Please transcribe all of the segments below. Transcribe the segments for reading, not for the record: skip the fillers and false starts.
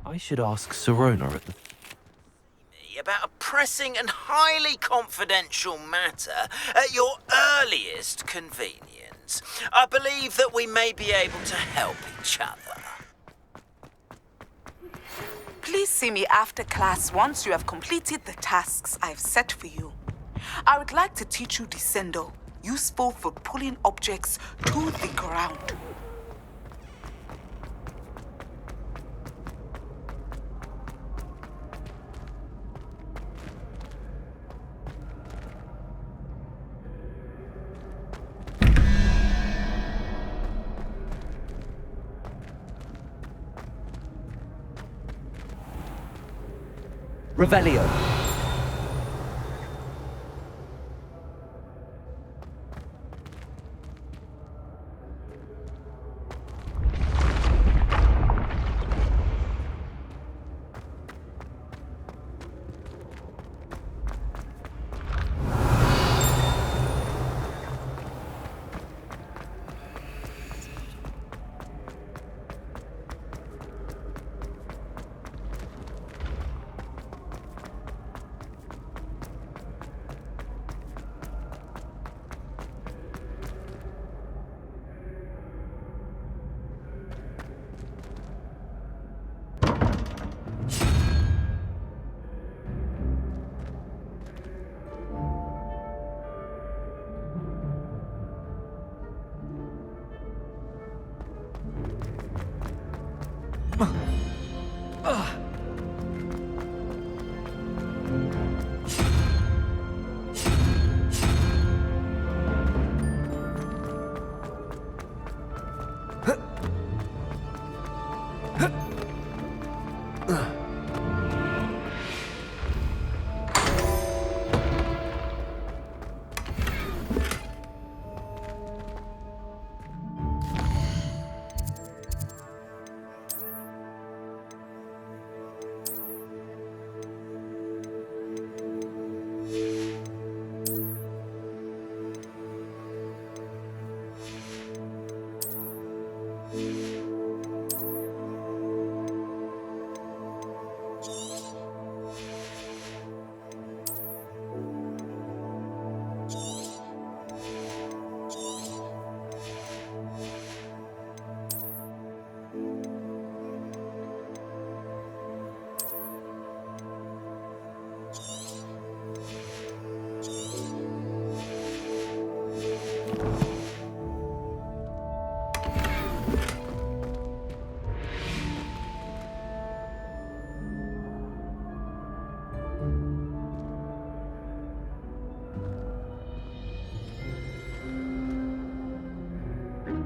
I should ask Sirona at the... About a pressing and highly confidential matter at your earliest convenience. I believe that we may be able to help each other. Please see me after class once you have completed the tasks I've set for you. I would like to teach you Descendo, useful for pulling objects to the ground. Revelio.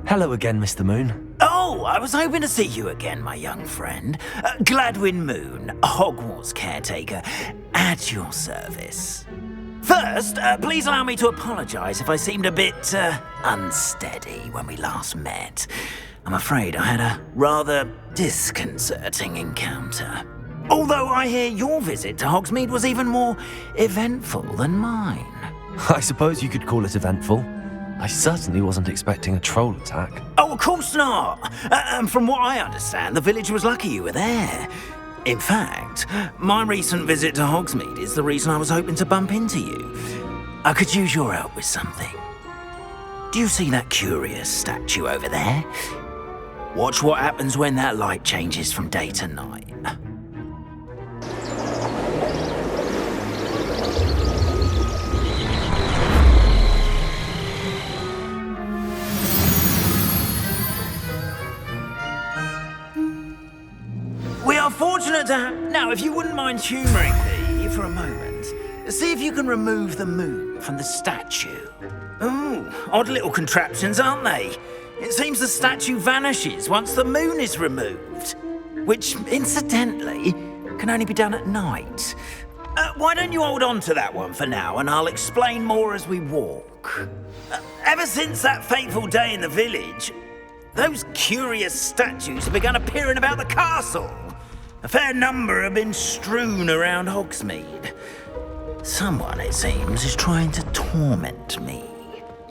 Hello again, Mr. Moon. Oh, I was hoping to see you again, my young friend. Gladwin Moon, Hogwarts caretaker, at your service. First, please allow me to apologise if I seemed a bit unsteady when we last met. I'm afraid I had a rather disconcerting encounter. Although I hear your visit to Hogsmeade was even more eventful than mine. I suppose you could call it eventful. I certainly wasn't expecting a troll attack. Oh, of course not. And from what I understand, the village was lucky you were there. In fact, my recent visit to Hogsmeade is the reason I was hoping to bump into you. I could use your help with something. Do you see that curious statue over there? Watch what happens when that light changes from day to night. We are fortunate to have... Now, if you wouldn't mind humouring me for a moment, see if you can remove the moon from the statue. Ooh, odd little contraptions, aren't they? It seems the statue vanishes once the moon is removed, which, incidentally, can only be done at night. Why don't you hold on to that one for now, and I'll explain more as we walk. Ever since that fateful day in the village, those curious statues have begun appearing about the castle. A fair number have been strewn around Hogsmeade. Someone, it seems, is trying to torment me.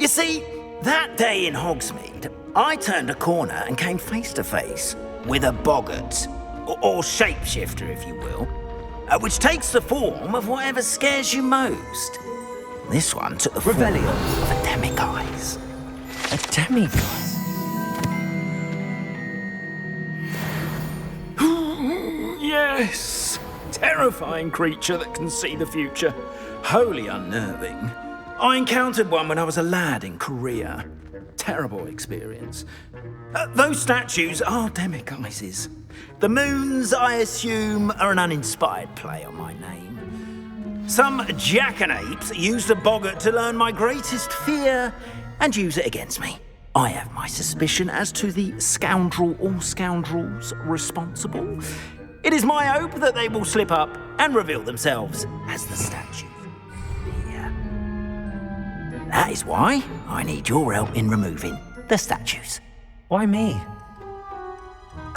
You see, that day in Hogsmeade, I turned a corner and came face to face with a boggart, or shapeshifter, if you will, which takes the form of whatever scares you most. This one took the form Revelio. of a demiguise. A demiguise? Yes! Terrifying creature that can see the future. Wholly unnerving. I encountered one when I was a lad in Korea. Terrible experience. Those statues are demiguises. The moons, I assume, are an uninspired play on my name. Some jackanapes used a boggart to learn my greatest fear and use it against me. I have my suspicion as to the scoundrel or scoundrels responsible. It is my hope that they will slip up and reveal themselves as the statues here. That is why I need your help in removing the statues. Why me?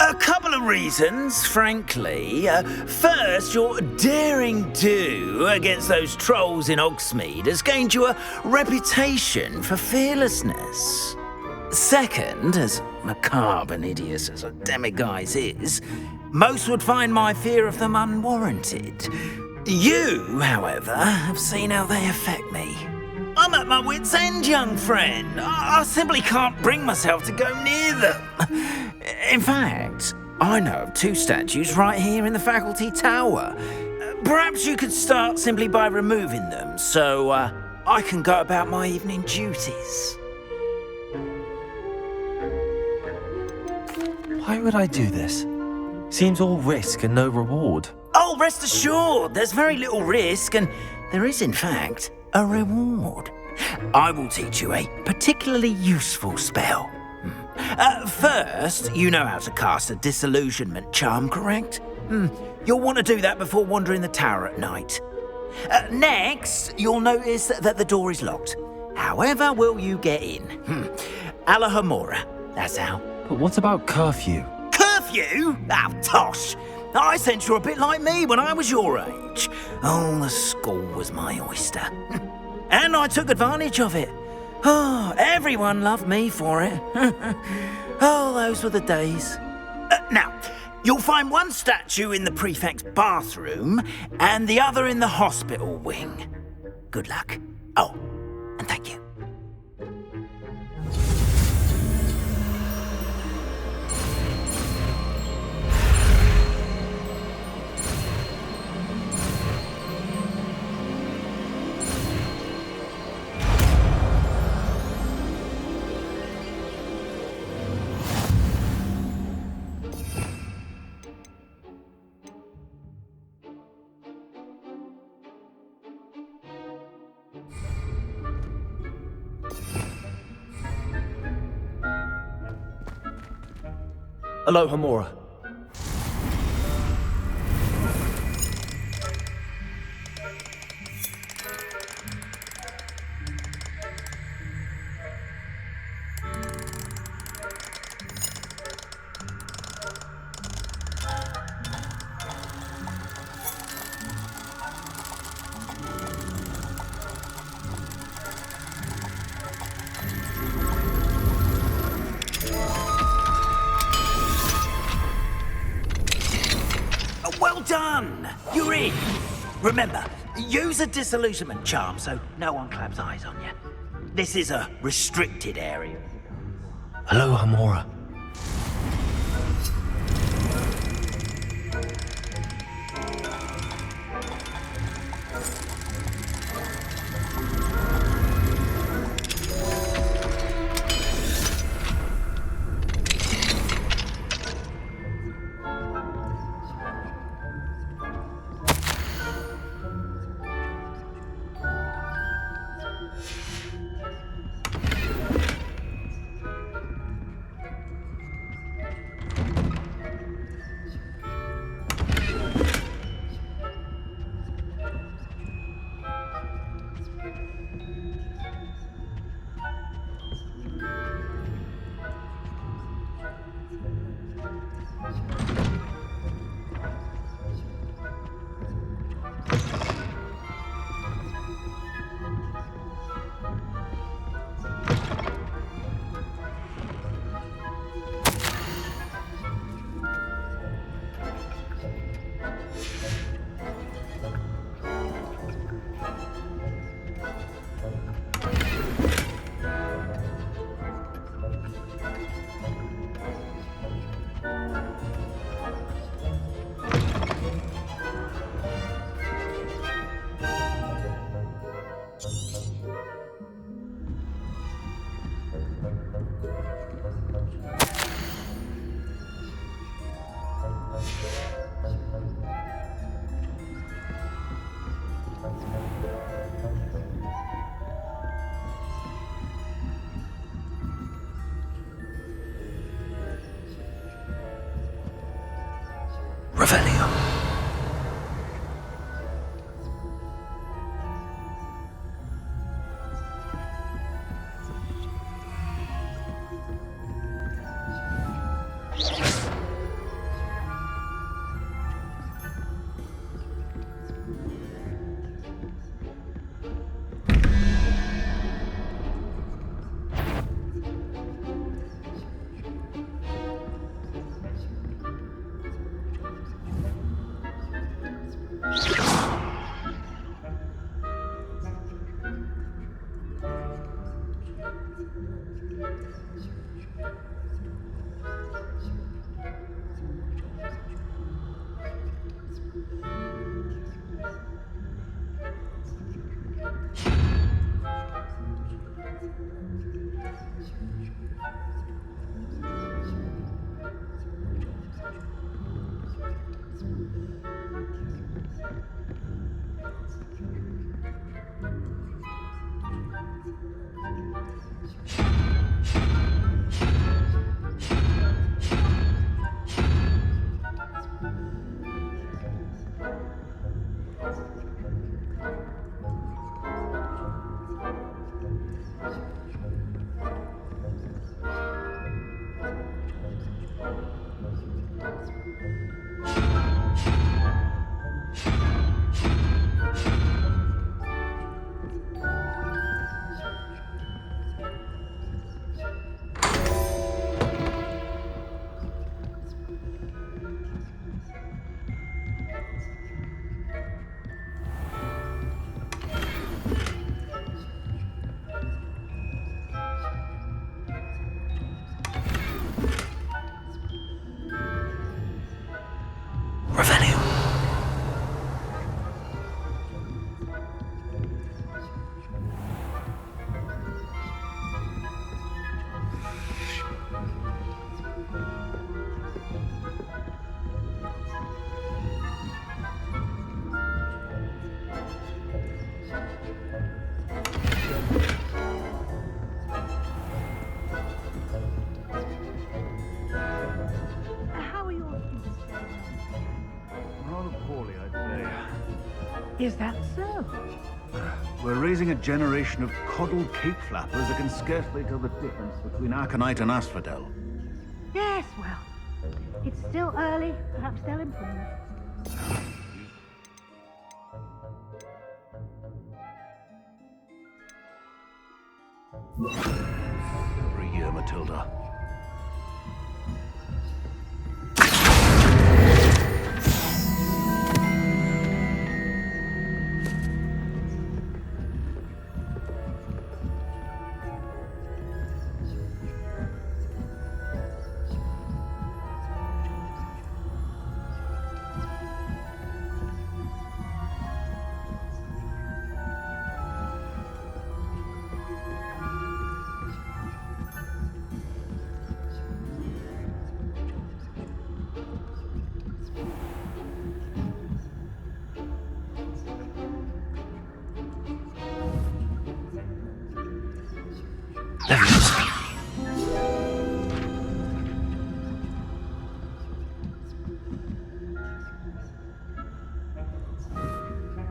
A couple of reasons, frankly. First, your daring do against those trolls in Hogsmeade has gained you a reputation for fearlessness. Second, as macabre and hideous as a demiguise is, most would find my fear of them unwarranted. You, however, have seen how they affect me. I'm at my wit's end, young friend. I simply can't bring myself to go near them. In fact, I know of 2 statues right here in the faculty tower. Perhaps you could start simply by removing them so I can go about my evening duties. Why would I do this? Seems all risk and no reward. Oh, rest assured, there's very little risk, and there is, in fact, a reward. I will teach you a particularly useful spell. First, you know how to cast a disillusionment charm, correct? You'll want to do that before wandering the tower at night. Next, you'll notice that the door is locked. However will you get in? Alahomora, that's how. But what about curfew? Curfew? Oh, tosh. I sense you're a bit like me when I was your age. Oh, the school was my oyster. And I took advantage of it. Oh, everyone loved me for it. Oh, those were the days. Now, you'll find one statue in the prefect's bathroom and the other in the hospital wing. Good luck. Oh, and thank you. Alohomora. Well done! You're in. Remember, use a disillusionment charm so no one claps eyes on you. This is a restricted area. Alohomora. Revelio. Revelio. How are your students going? Rather poorly, I'd say. Is that so? We're raising a generation of coddled cape flappers that can scarcely tell the difference between aconite and asphodel. Yes, well, it's still early. Perhaps they'll improve. Every year, Matilda.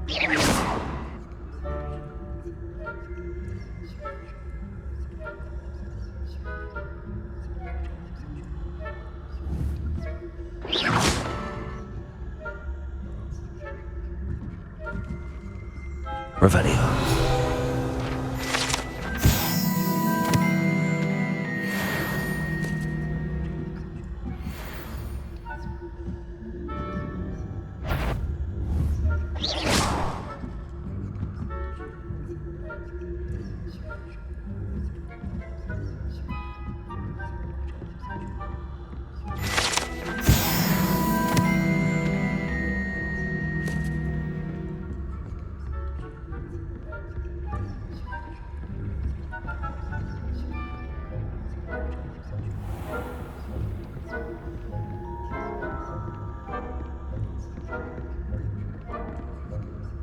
Leviosa. Revelio.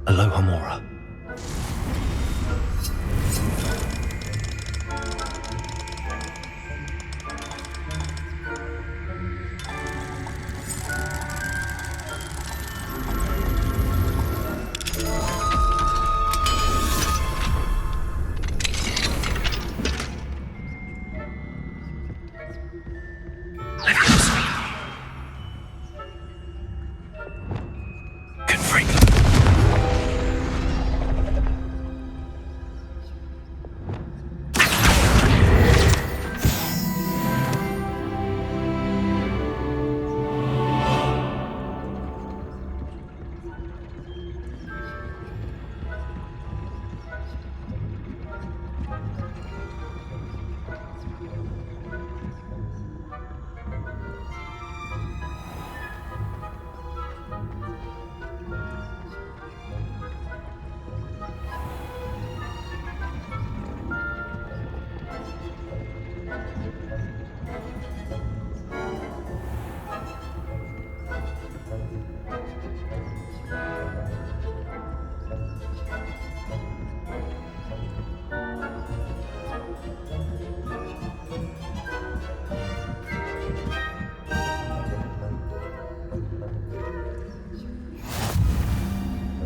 Aloha Mora.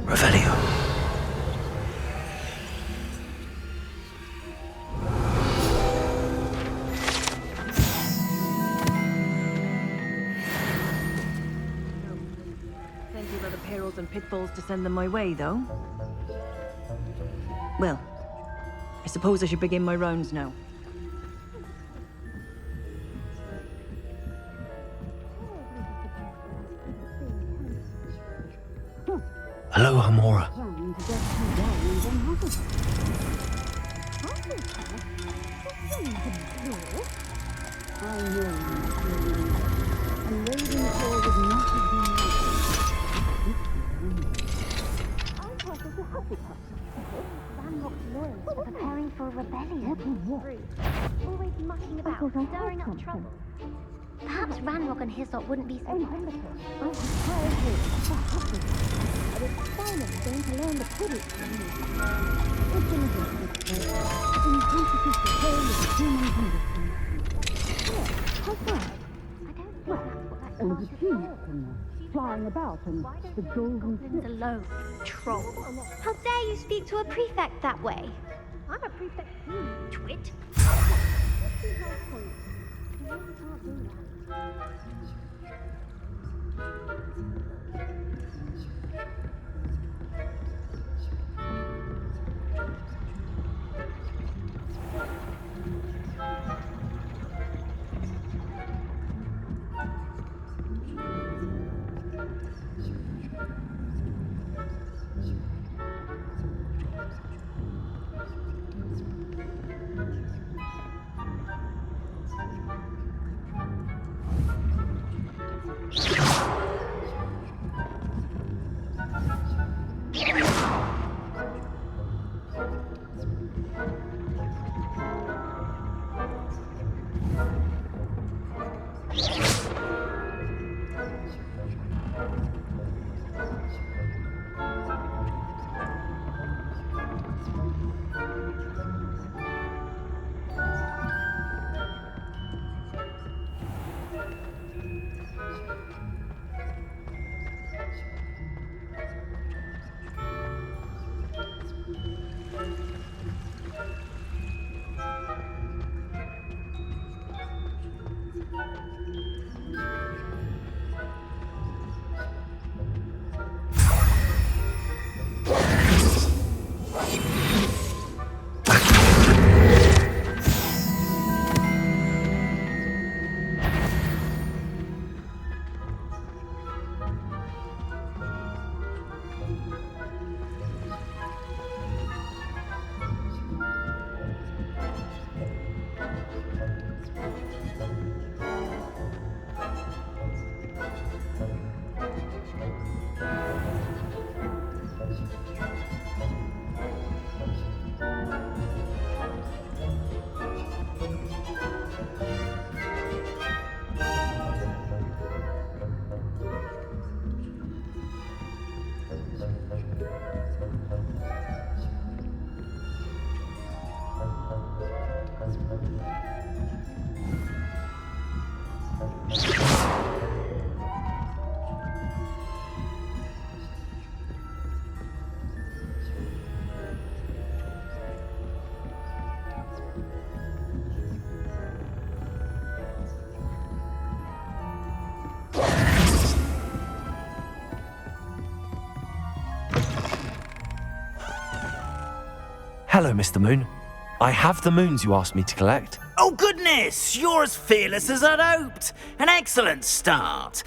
Revelio. Plenty of other perils and pitfalls to send them my way, though. Well, I suppose I should begin my rounds now. Hello, Hamora. Preparing for a rebellion. Always mucking about, stirring up trouble. Perhaps Ranrock and his lot wouldn't be so bad. Going to learn the Quidditch. Flying about and the goblins alone. Troll. How dare you speak to a prefect that way? I'm a prefect too, twit. Hello, Mr. Moon. I have the moons you asked me to collect. Oh, goodness! You're as fearless as I'd hoped. An excellent start.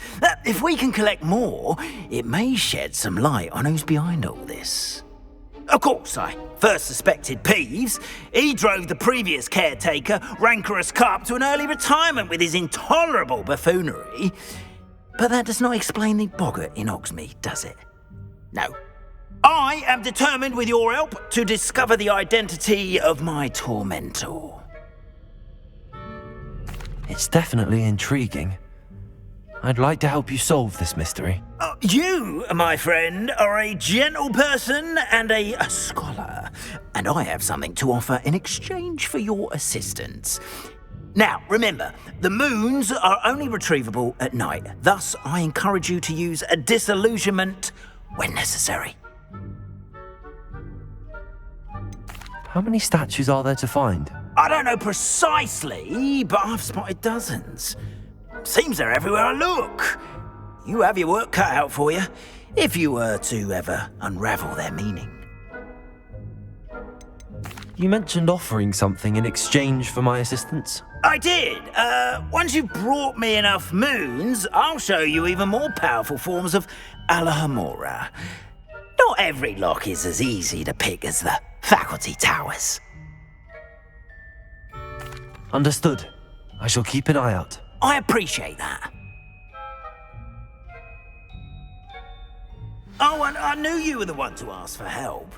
If we can collect more, it may shed some light on who's behind all this. Of course, I first suspected Peeves. He drove the previous caretaker, rancorous Carp, to an early retirement with his intolerable buffoonery. But that does not explain the boggart in Hogsmeade, does it? No. I am determined, with your help, to discover the identity of my tormentor. It's definitely intriguing. I'd like to help you solve this mystery. You, my friend, are a gentle person and a scholar, and I have something to offer in exchange for your assistance. Now, remember, the moons are only retrievable at night. Thus, I encourage you to use a disillusionment when necessary. How many statues are there to find? I don't know precisely, but I've spotted dozens. Seems they're everywhere I look. You have your work cut out for you, if you were to ever unravel their meaning. You mentioned offering something in exchange for my assistance. I did. Once you've brought me enough moons, I'll show you even more powerful forms of Alohomora. Not every lock is as easy to pick as the faculty towers. Understood. I shall keep an eye out. I appreciate that. Oh, and I knew you were the one to ask for help.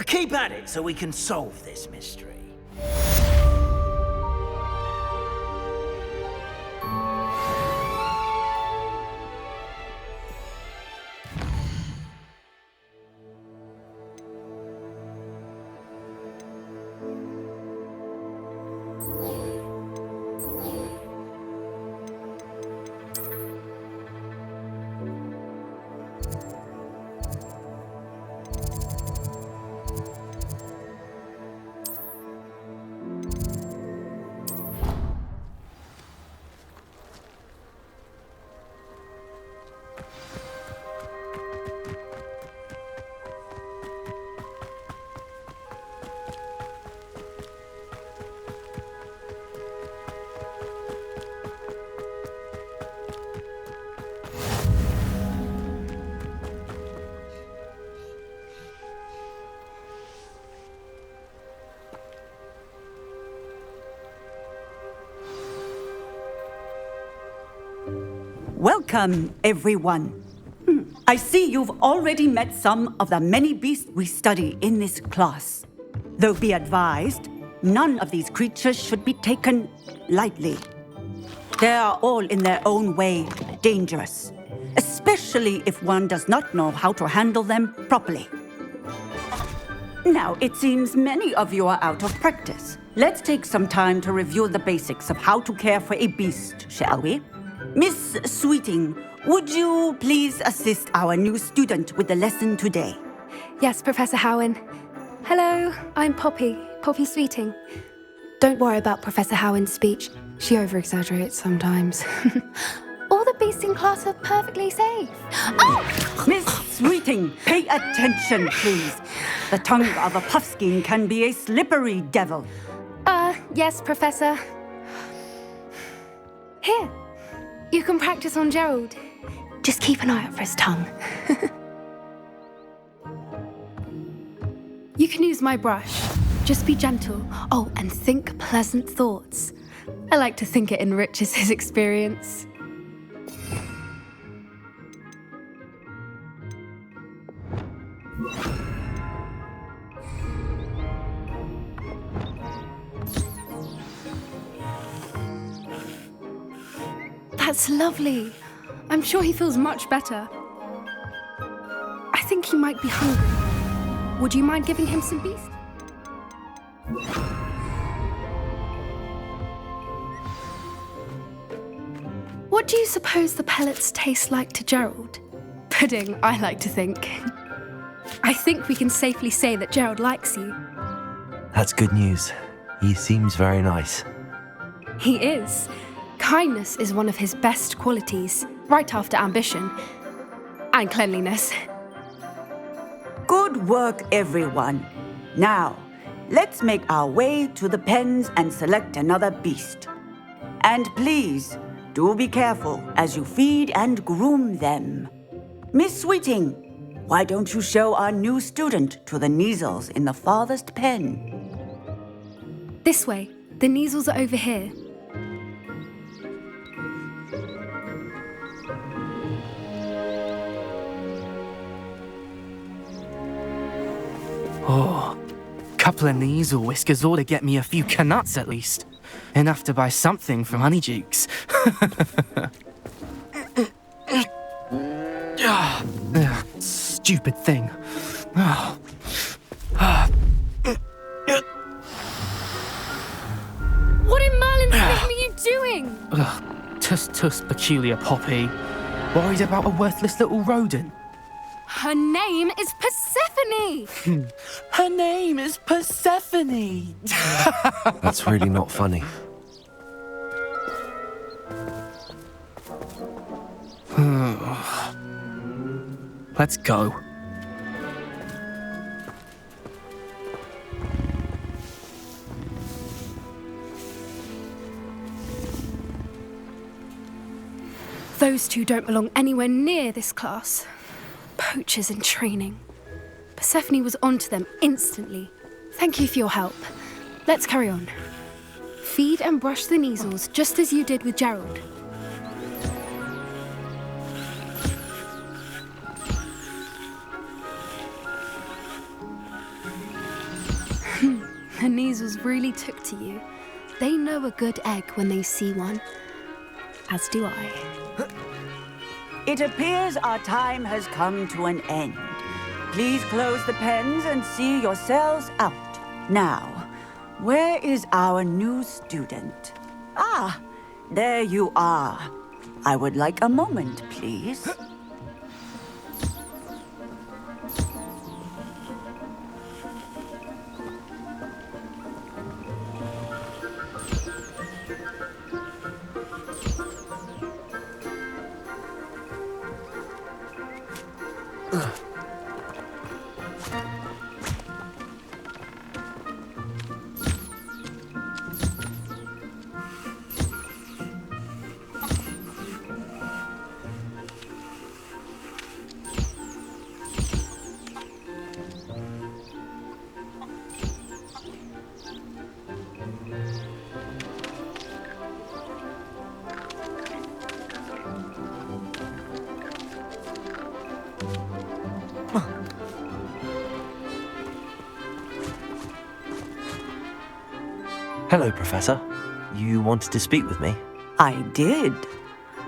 Keep at it so we can solve this mystery. Welcome, everyone. I see you've already met some of the many beasts we study in this class. Though be advised, none of these creatures should be taken lightly. They are all in their own way dangerous, especially if one does not know how to handle them properly. Now, it seems many of you are out of practice. Let's take some time to review the basics of how to care for a beast, shall we? Miss Sweeting, would you please assist our new student with the lesson today? Yes, Professor Howen. Hello, I'm Poppy Sweeting. Don't worry about Professor Howen's speech. She over-exaggerates sometimes. All the beasts in class are perfectly safe. Oh! Miss Sweeting, pay attention, please. The tongue of a puffskein can be a slippery devil. Yes, Professor. Here, you can practice on Gerald. Just keep an eye out for his tongue. You can use my brush. Just be gentle. Oh, and think pleasant thoughts. I like to think it enriches his experience. That's lovely. I'm sure he feels much better. I think he might be hungry. Would you mind giving him some beast? What do you suppose the pellets taste like to Gerald? Pudding, I like to think. I think we can safely say that Gerald likes you. That's good news. He seems very nice. He is. Kindness is one of his best qualities, right after ambition. And cleanliness. Good work, everyone. Now, let's make our way to the pens and select another beast. And please, do be careful as you feed and groom them. Miss Sweeting, why don't you show our new student to the Kneazles in the farthest pen? This way. The Kneazles are over here. Oh, couple of Kneazle whiskers ought to get me a few canuts at least. Enough to buy something from Honeydukes. Stupid thing. What in Merlin's name are you doing? Tuss, peculiar Poppy. Worried about a worthless little rodent. Her name is Persephone! Her name is Persephone! That's really not funny. Let's go. Those two don't belong anywhere near this class. Poachers in training. Persephone was onto them instantly. Thank you for your help. Let's carry on. Feed and brush the Kneazles just as you did with Gerald. The Kneazles really took to you. They know a good egg when they see one. As do I. It appears our time has come to an end. Please close the pens and see yourselves out. Now, where is our new student? Ah, there you are. I would like a moment, please. Hello, Professor. You wanted to speak with me? I did.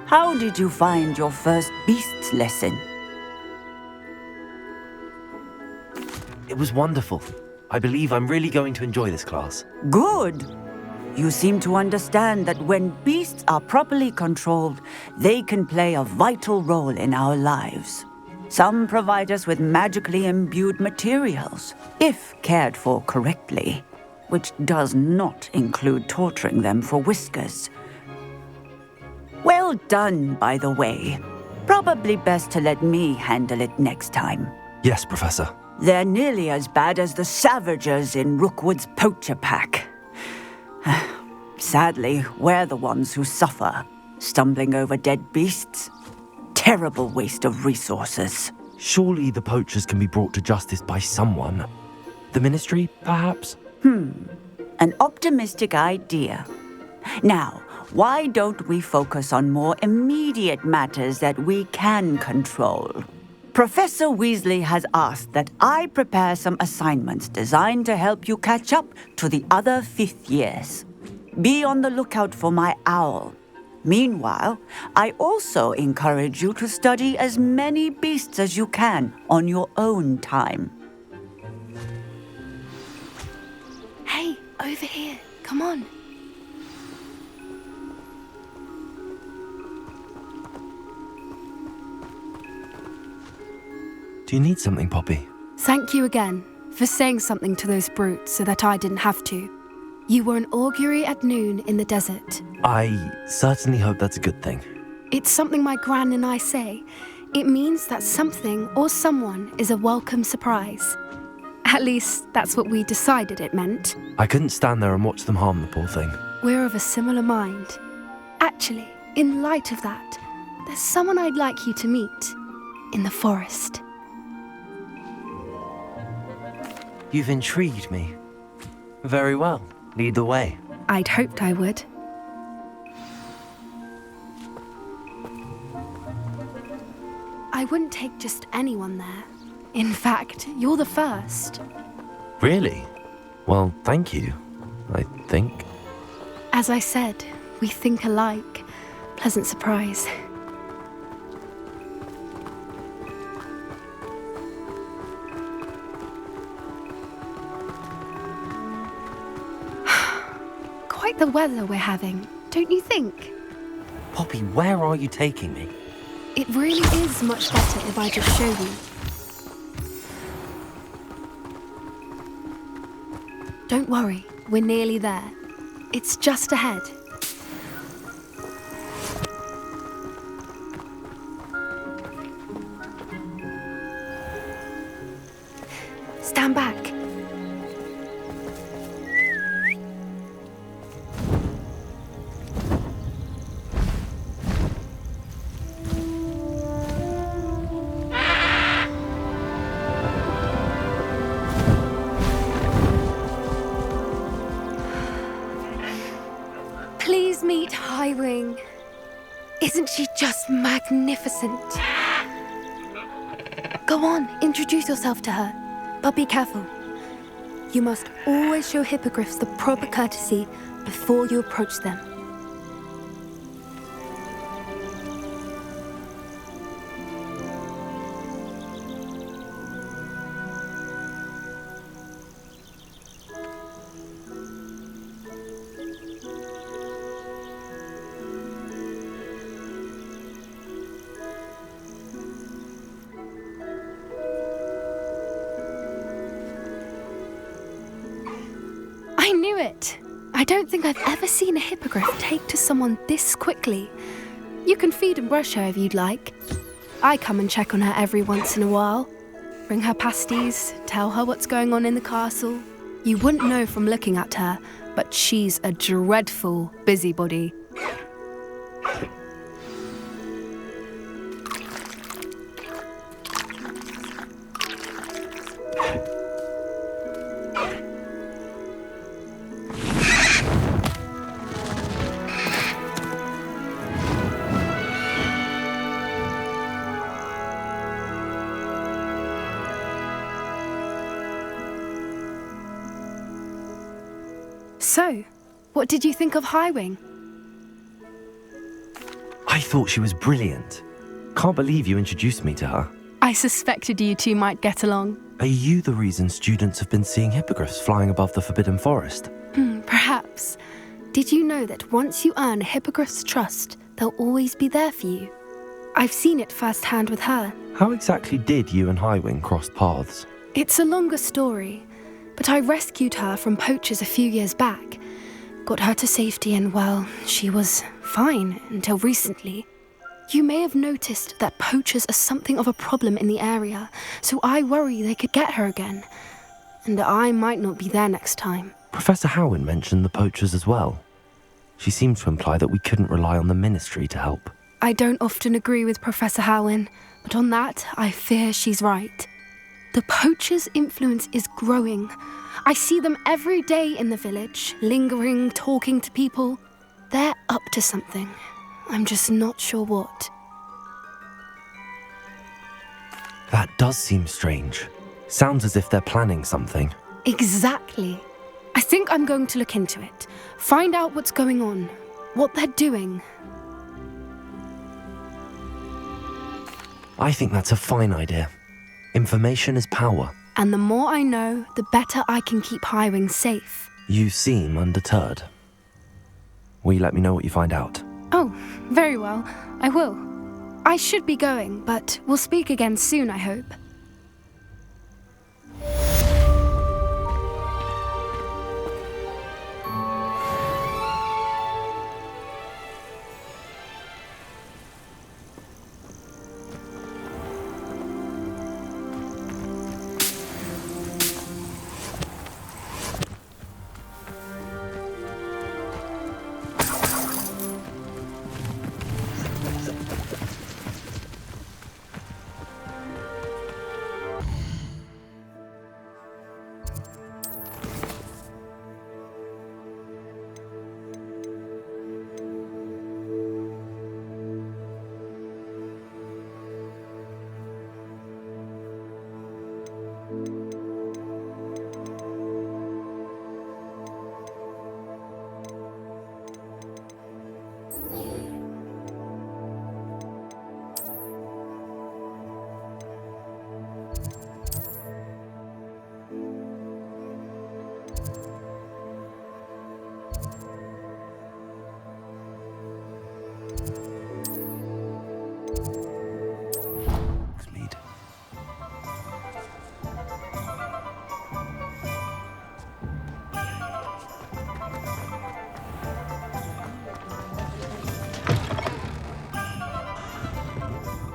How did you find your first beasts lesson? It was wonderful. I believe I'm really going to enjoy this class. Good. You seem to understand that when beasts are properly controlled, they can play a vital role in our lives. Some provide us with magically imbued materials, if cared for correctly, which does not include torturing them for whiskers. Well done, by the way. Probably best to let me handle it next time. Yes, Professor. They're nearly as bad as the Savagers in Rookwood's poacher pack. Sadly, we're the ones who suffer, stumbling over dead beasts. Terrible waste of resources. Surely the poachers can be brought to justice by someone. The Ministry, perhaps? An optimistic idea. Now, why don't we focus on more immediate matters that we can control? Professor Weasley has asked that I prepare some assignments designed to help you catch up to the other fifth years. Be on the lookout for my owl. Meanwhile, I also encourage you to study as many beasts as you can on your own time. Hey, over here. Come on. Do you need something, Poppy? Thank you again for saying something to those brutes so that I didn't have to. You were an augury at noon in the desert. I certainly hope that's a good thing. It's something my gran and I say. It means that something or someone is a welcome surprise. At least, that's what we decided it meant. I couldn't stand there and watch them harm the poor thing. We're of a similar mind. Actually, in light of that, there's someone I'd like you to meet in the forest. You've intrigued me. Very well. Lead the way. I'd hoped I would. I wouldn't take just anyone there. In fact, you're the first. Really? Well, thank you, I think. As I said, we think alike. Pleasant surprise. Quite the weather we're having, don't you think? Poppy, where are you taking me? It really is much better if I just show you. Don't worry, we're nearly there. It's just ahead. Stand back. Please meet Highwing. Isn't she just magnificent? Go on, introduce yourself to her. But be careful. You must always show hippogriffs the proper courtesy before you approach them. I knew it! I don't think I've ever seen a hippogriff take to someone this quickly. You can feed and brush her if you'd like. I come and check on her every once in a while. Bring her pasties, tell her what's going on in the castle. You wouldn't know from looking at her, but she's a dreadful busybody. So, what did you think of Highwing? I thought she was brilliant. Can't believe you introduced me to her. I suspected you two might get along. Are you the reason students have been seeing hippogriffs flying above the Forbidden Forest? Perhaps. Did you know that once you earn a hippogriff's trust, they'll always be there for you? I've seen it firsthand with her. How exactly did you and Highwing cross paths? It's a longer story, but I rescued her from poachers a few years back. Got her to safety and, well, she was fine until recently. You may have noticed that poachers are something of a problem in the area, so I worry they could get her again. And I might not be there next time. Professor Howin mentioned the poachers as well. She seemed to imply that we couldn't rely on the Ministry to help. I don't often agree with Professor Howin, but on that, I fear she's right. The poachers' influence is growing. I see them every day in the village, lingering, talking to people. They're up to something. I'm just not sure what. That does seem strange. Sounds as if they're planning something. Exactly. I think I'm going to look into it. Find out what's going on, what they're doing. I think that's a fine idea. Information is power. And the more I know, the better I can keep Highwing safe. You seem undeterred. Will you let me know what you find out? Oh, very well. I will. I should be going, but we'll speak again soon, I hope.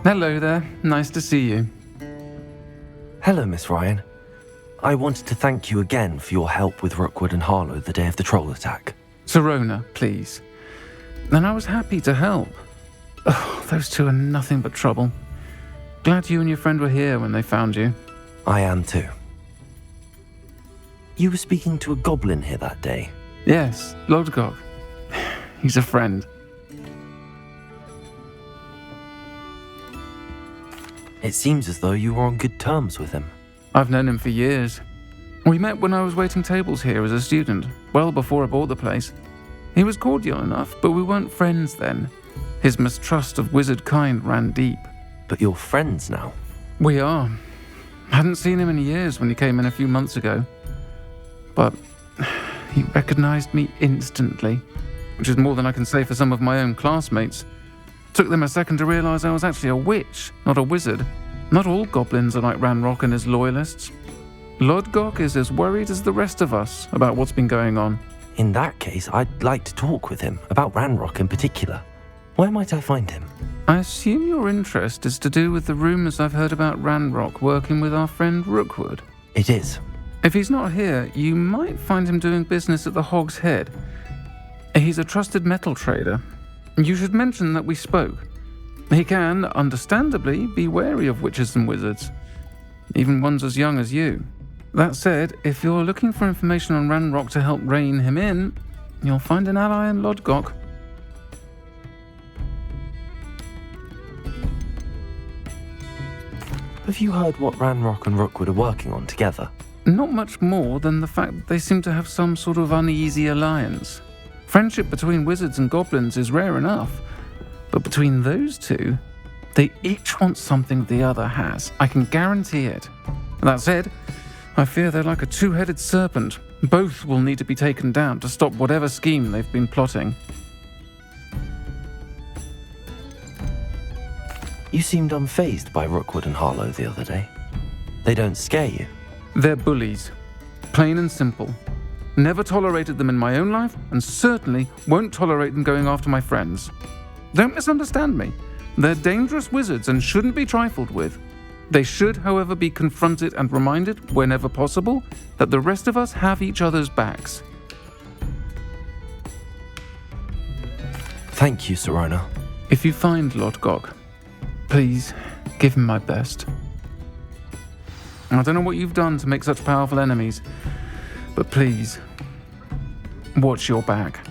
Hello there. Nice to see you. Hello, Miss Ryan. I wanted to thank you again for your help with Rookwood and Harlow the day of the troll attack. Sirona, please. And I was happy to help. Oh, those two are nothing but trouble. Glad you and your friend were here when they found you. I am too. You were speaking to a goblin here that day. Yes, Lodgok. He's a friend. It seems as though you were on good terms with him. I've known him for years. We met when I was waiting tables here as a student, well before I bought the place. He was cordial enough, but we weren't friends then. His mistrust of wizard kind ran deep. But you're friends now? We are. Hadn't seen him in years when he came in a few months ago. But he recognized me instantly, which is more than I can say for some of my own classmates. Took them a second to realize I was actually a witch, not a wizard. Not all goblins are like Ranrock and his loyalists. Lodgok is as worried as the rest of us about what's been going on. In that case, I'd like to talk with him, about Ranrock in particular. Where might I find him? I assume your interest is to do with the rumors I've heard about Ranrock working with our friend Rookwood. It is. If he's not here, you might find him doing business at the Hog's Head. He's a trusted metal trader. You should mention that we spoke. He can, understandably, be wary of witches and wizards, even ones as young as you. That said, if you're looking for information on Ranrock to help rein him in, you'll find an ally in Lodgok. Have you heard what Ranrock and Rookwood are working on together? Not much more than the fact that they seem to have some sort of uneasy alliance. Friendship between wizards and goblins is rare enough, but between those two, they each want something the other has. I can guarantee it. That said, I fear they're like a two-headed serpent. Both will need to be taken down to stop whatever scheme they've been plotting. You seemed unfazed by Rookwood and Harlow the other day. They don't scare you. They're bullies. Plain and simple. Never tolerated them in my own life, and certainly won't tolerate them going after my friends. Don't misunderstand me. They're dangerous wizards and shouldn't be trifled with. They should, however, be confronted and reminded, whenever possible, that the rest of us have each other's backs. Thank you, Sirona. If you find Lodgok, please give him my best. I don't know what you've done to make such powerful enemies, but please, watch your back.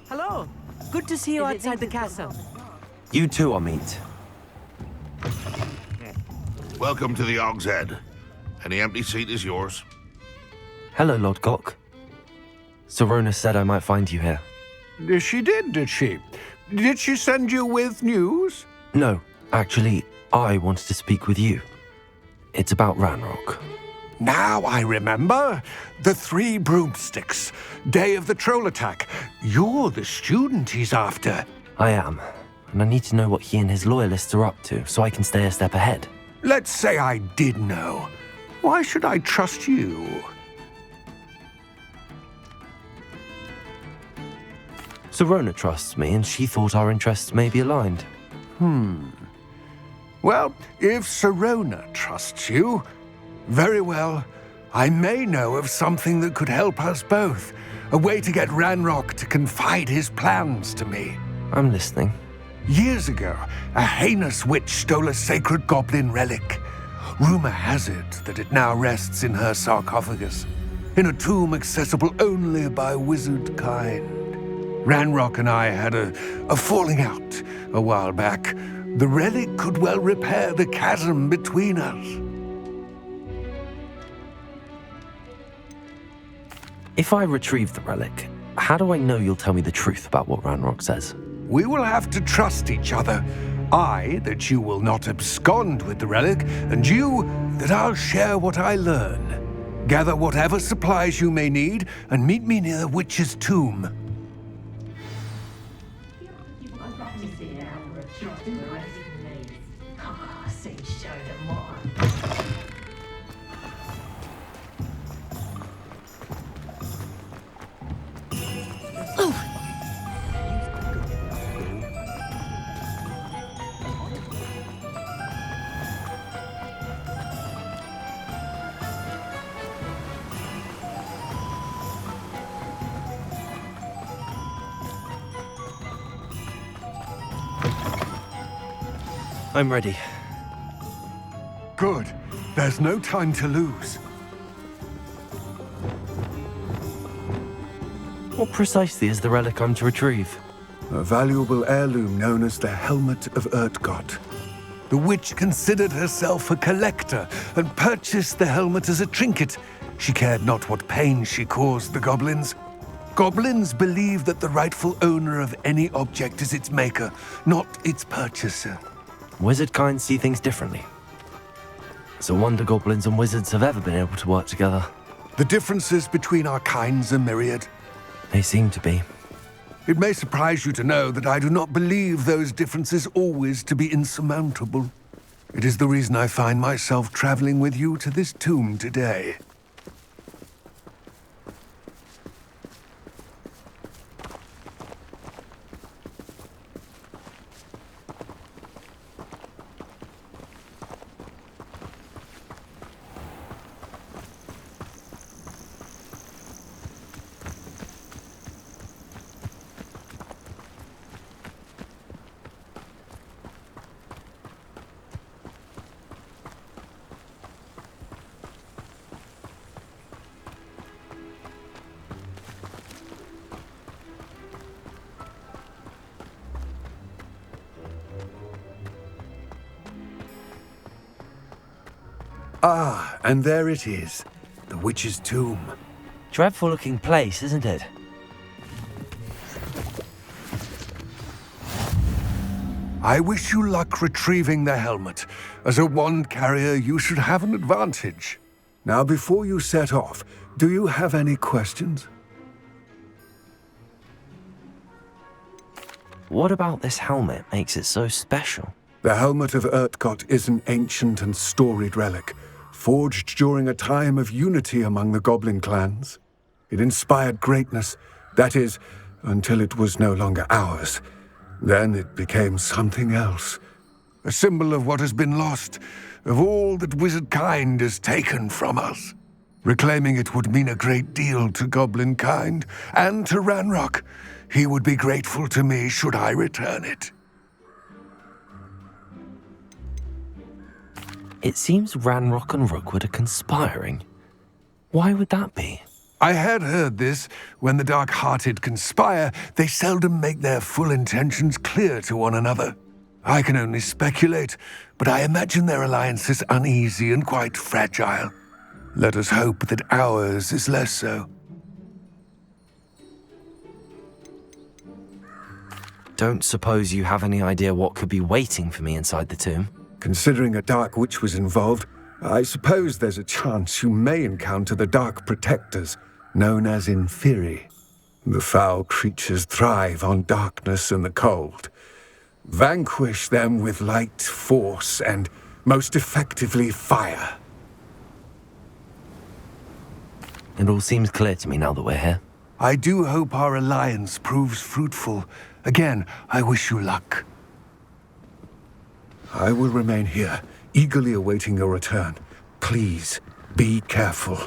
Hello. Good to see you outside the castle. You too, Amit. Welcome to the Hog's Head. Any empty seat is yours. Hello, Lodgok. Sirona said I might find you here. She did she? Did she send you with news? No, actually, I wanted to speak with you. It's about Ranrock. Now I remember. The 3 broomsticks. Day of the troll attack. You're the student he's after. I am, and I need to know what he and his loyalists are up to so I can stay a step ahead. Let's say I did know. Why should I trust you? Sirona trusts me, and she thought our interests may be aligned. Well, if Sirona trusts you, very well. I may know of something that could help us both. A way to get Ranrock to confide his plans to me. I'm listening. Years ago, a heinous witch stole a sacred goblin relic. Rumor has it that it now rests in her sarcophagus, in a tomb accessible only by wizard kind. Ranrock and I had a falling out a while back. The relic could well repair the chasm between us. If I retrieve the relic, how do I know you'll tell me the truth about what Ranrock says? We will have to trust each other. I, that you will not abscond with the relic, and you, that I'll share what I learn. Gather whatever supplies you may need, and meet me near the witch's tomb. I'm ready. Good. There's no time to lose. What precisely is the relic I'm to retrieve? A valuable heirloom known as the Helmet of Urtgot. The witch considered herself a collector and purchased the helmet as a trinket. She cared not what pain she caused the goblins. Goblins believe that the rightful owner of any object is its maker, not its purchaser. Wizard kind see things differently. It's a wonder goblins and wizards have ever been able to work together. The differences between our kinds are myriad. They seem to be. It may surprise you to know that I do not believe those differences always to be insurmountable. It is the reason I find myself traveling with you to this tomb today. Ah, and there it is, the witch's tomb. Dreadful looking place, isn't it? I wish you luck retrieving the helmet. As a wand carrier, you should have an advantage. Now, before you set off, do you have any questions? What about this helmet makes it so special? The Helmet of Urtgot is an ancient and storied relic, forged during a time of unity among the goblin clans. It inspired greatness, that is, until it was no longer ours. Then it became something else. A symbol of what has been lost, of all that wizard kind has taken from us. Reclaiming it would mean a great deal to goblin kind, and to Ranrock. He would be grateful to me should I return it. It seems Ranrock and Rookwood are conspiring. Why would that be? I had heard this. When the dark-hearted conspire, they seldom make their full intentions clear to one another. I can only speculate, but I imagine their alliance is uneasy and quite fragile. Let us hope that ours is less so. Don't suppose you have any idea what could be waiting for me inside the tomb? Considering a dark witch was involved, I suppose there's a chance you may encounter the Dark Protectors, known as Inferi. The foul creatures thrive on darkness and the cold. Vanquish them with light, force, and, most effectively, fire. It all seems clear to me now that we're here. I do hope our alliance proves fruitful. Again, I wish you luck. I will remain here, eagerly awaiting your return. Please, be careful.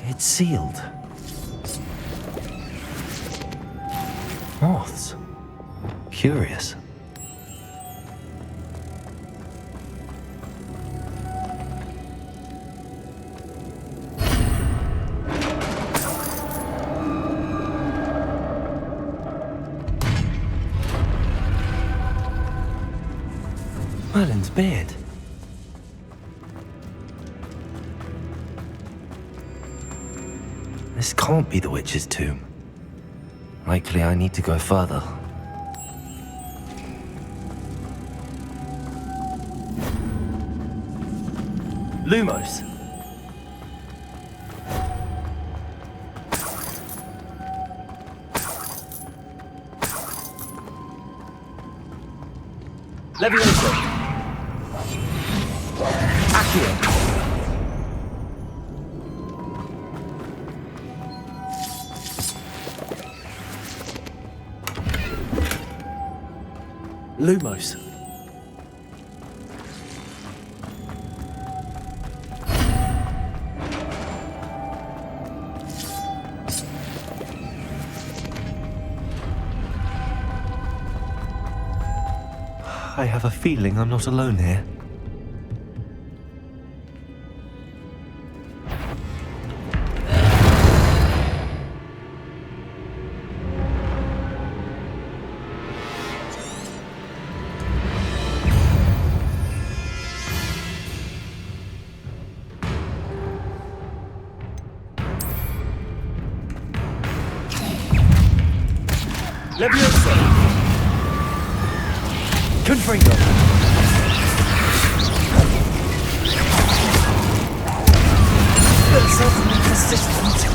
It's sealed. Moths. Curious. Merlin's beard. This can't be the witch's tomb. Likely I need to go further. Lumos. Levioso! Accio! Lumos. I have a feeling I'm not alone here. Levioso! Confringo! That's certainly persistent.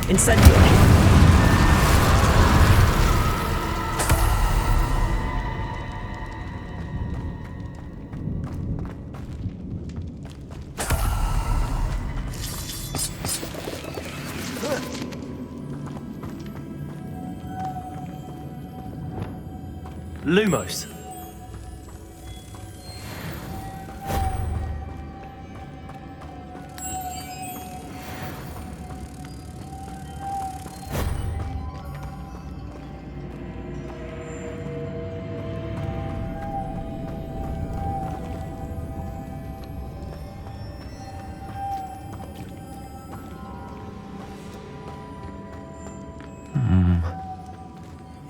Incendio! Lumos.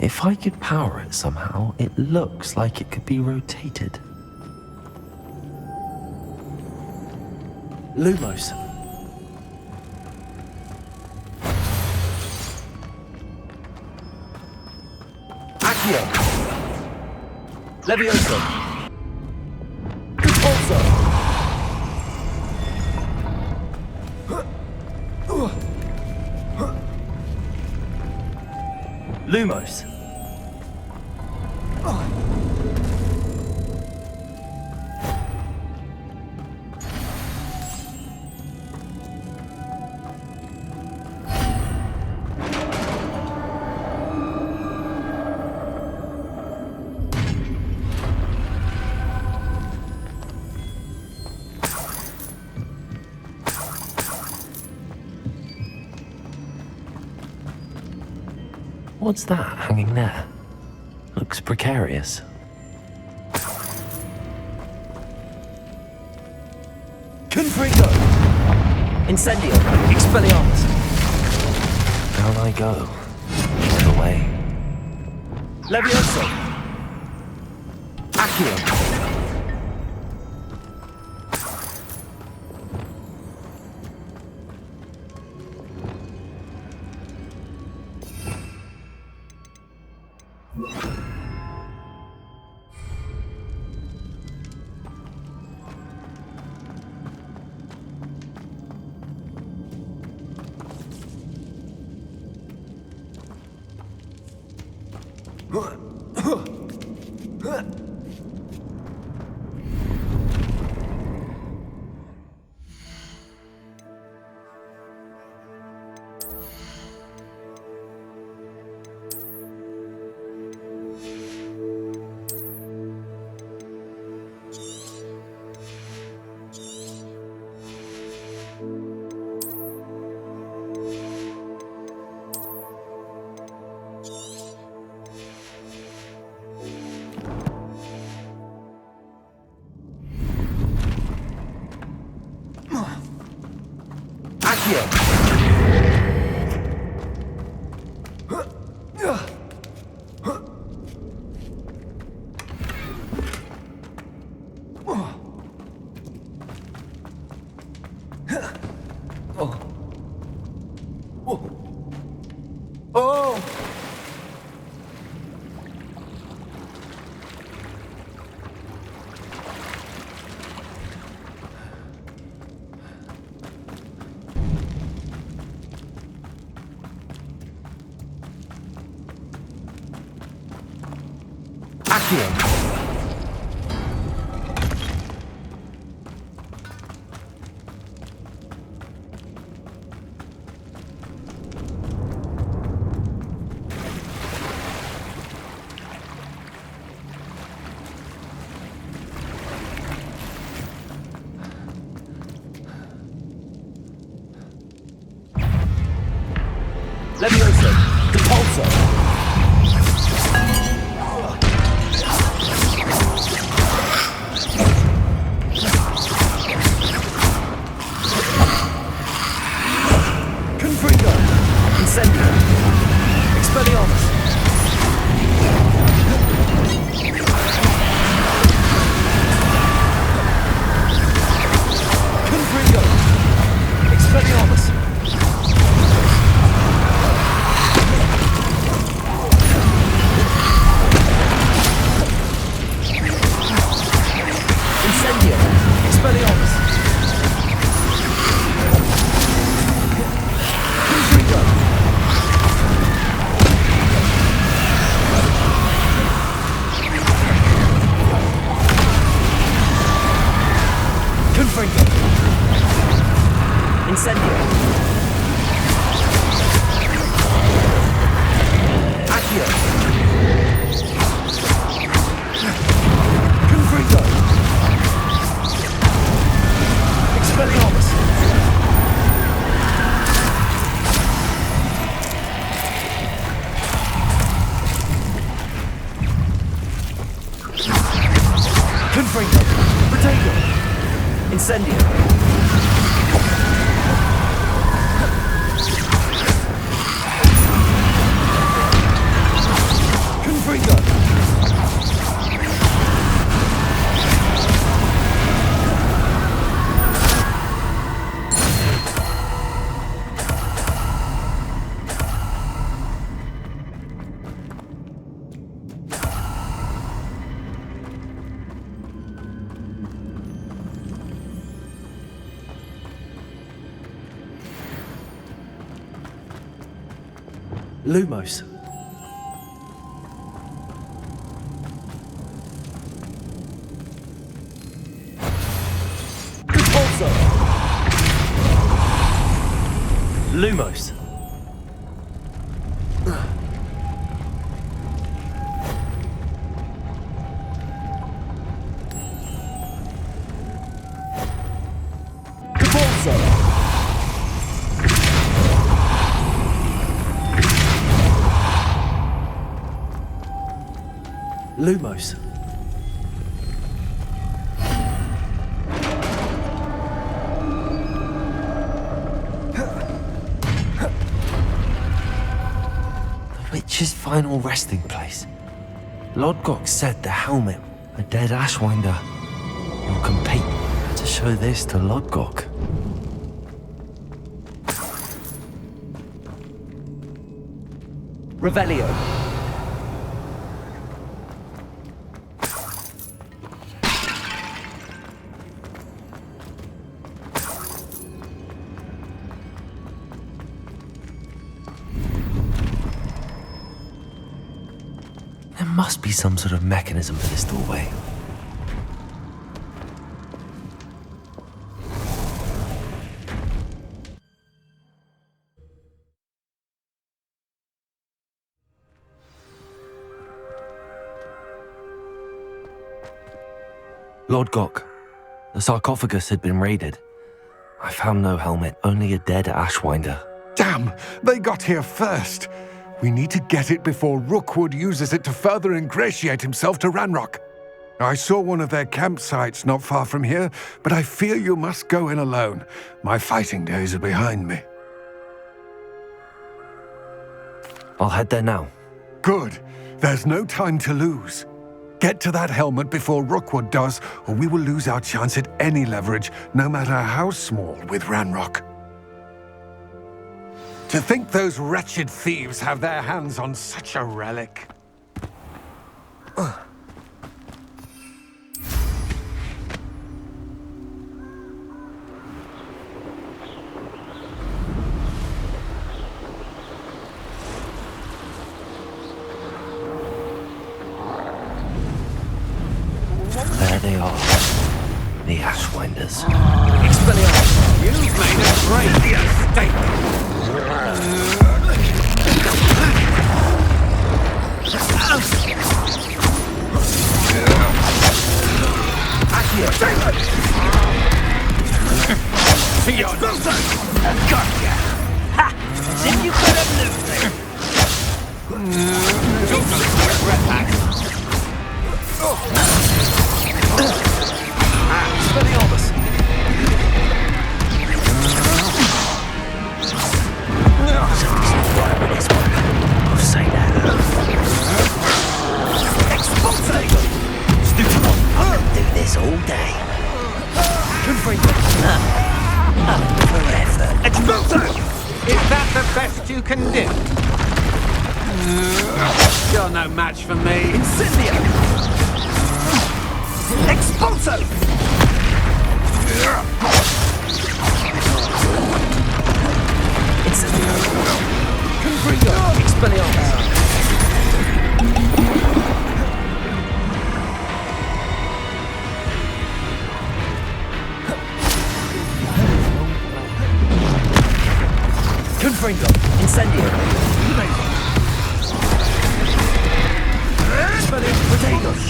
If I could power it somehow, it looks like it could be rotated. Lumos. Accio. Levioso. Impulso. Lumos. What's that hanging there? Looks precarious. Confringo! Incendio! Expelliarmus! Down I go. Either way. Levioso! Accio! Accio. Levioso! Depulso! Confringo! Incendio! Expelliarmus! Confringo! Expelliarmus! Incendio! Expelliarmus! Confringo! Confringo! Incendio! Accio! Confringo! Expelliarmus! Confringo! Protego! Incendio! Confringo! Lumos. Depulso! Lumos. Depulso! Lumos. The witch's final resting place. Lodgok said the helmet, a dead Ashwinder, will compete to show this to Lodgok. Revelio! There must be some sort of mechanism for this doorway. Lodgok, the sarcophagus had been raided. I found no helmet, only a dead Ashwinder. Damn! They got here first! We need to get it before Rookwood uses it to further ingratiate himself to Ranrock. I saw one of their campsites not far from here, but I fear you must go in alone. My fighting days are behind me. I'll head there now. Good. There's no time to lose. Get to that helmet before Rookwood does, or we will lose our chance at any leverage, no matter how small, with Ranrock. To think those wretched thieves have their hands on such a relic. Ashwinders. Expelliarmus! You've made a great mistake! Gotcha! Ha! As if you could have moved it! Expelliarmus! Something's not right with this one. I'll say that. Expulsator! Stupid one. I can do this all day. Confringo. For effort. Expulsator! Is that the best you can do? You're no match for me. Incendio! Expulso! Incendio! Confringo! Expelliarmus! Confringo! Incendio! Expelliarmus! Potatoes!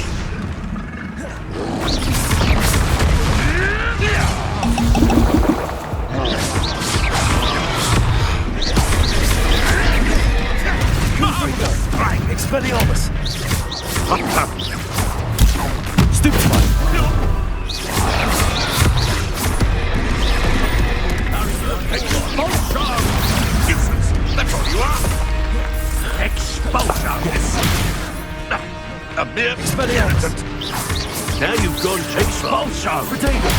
Right, Expelliarmus! Stupid one! That's all you are! Expulsion! Yes! A mere Expelliarmus! Now you've gone expulsion! Potato!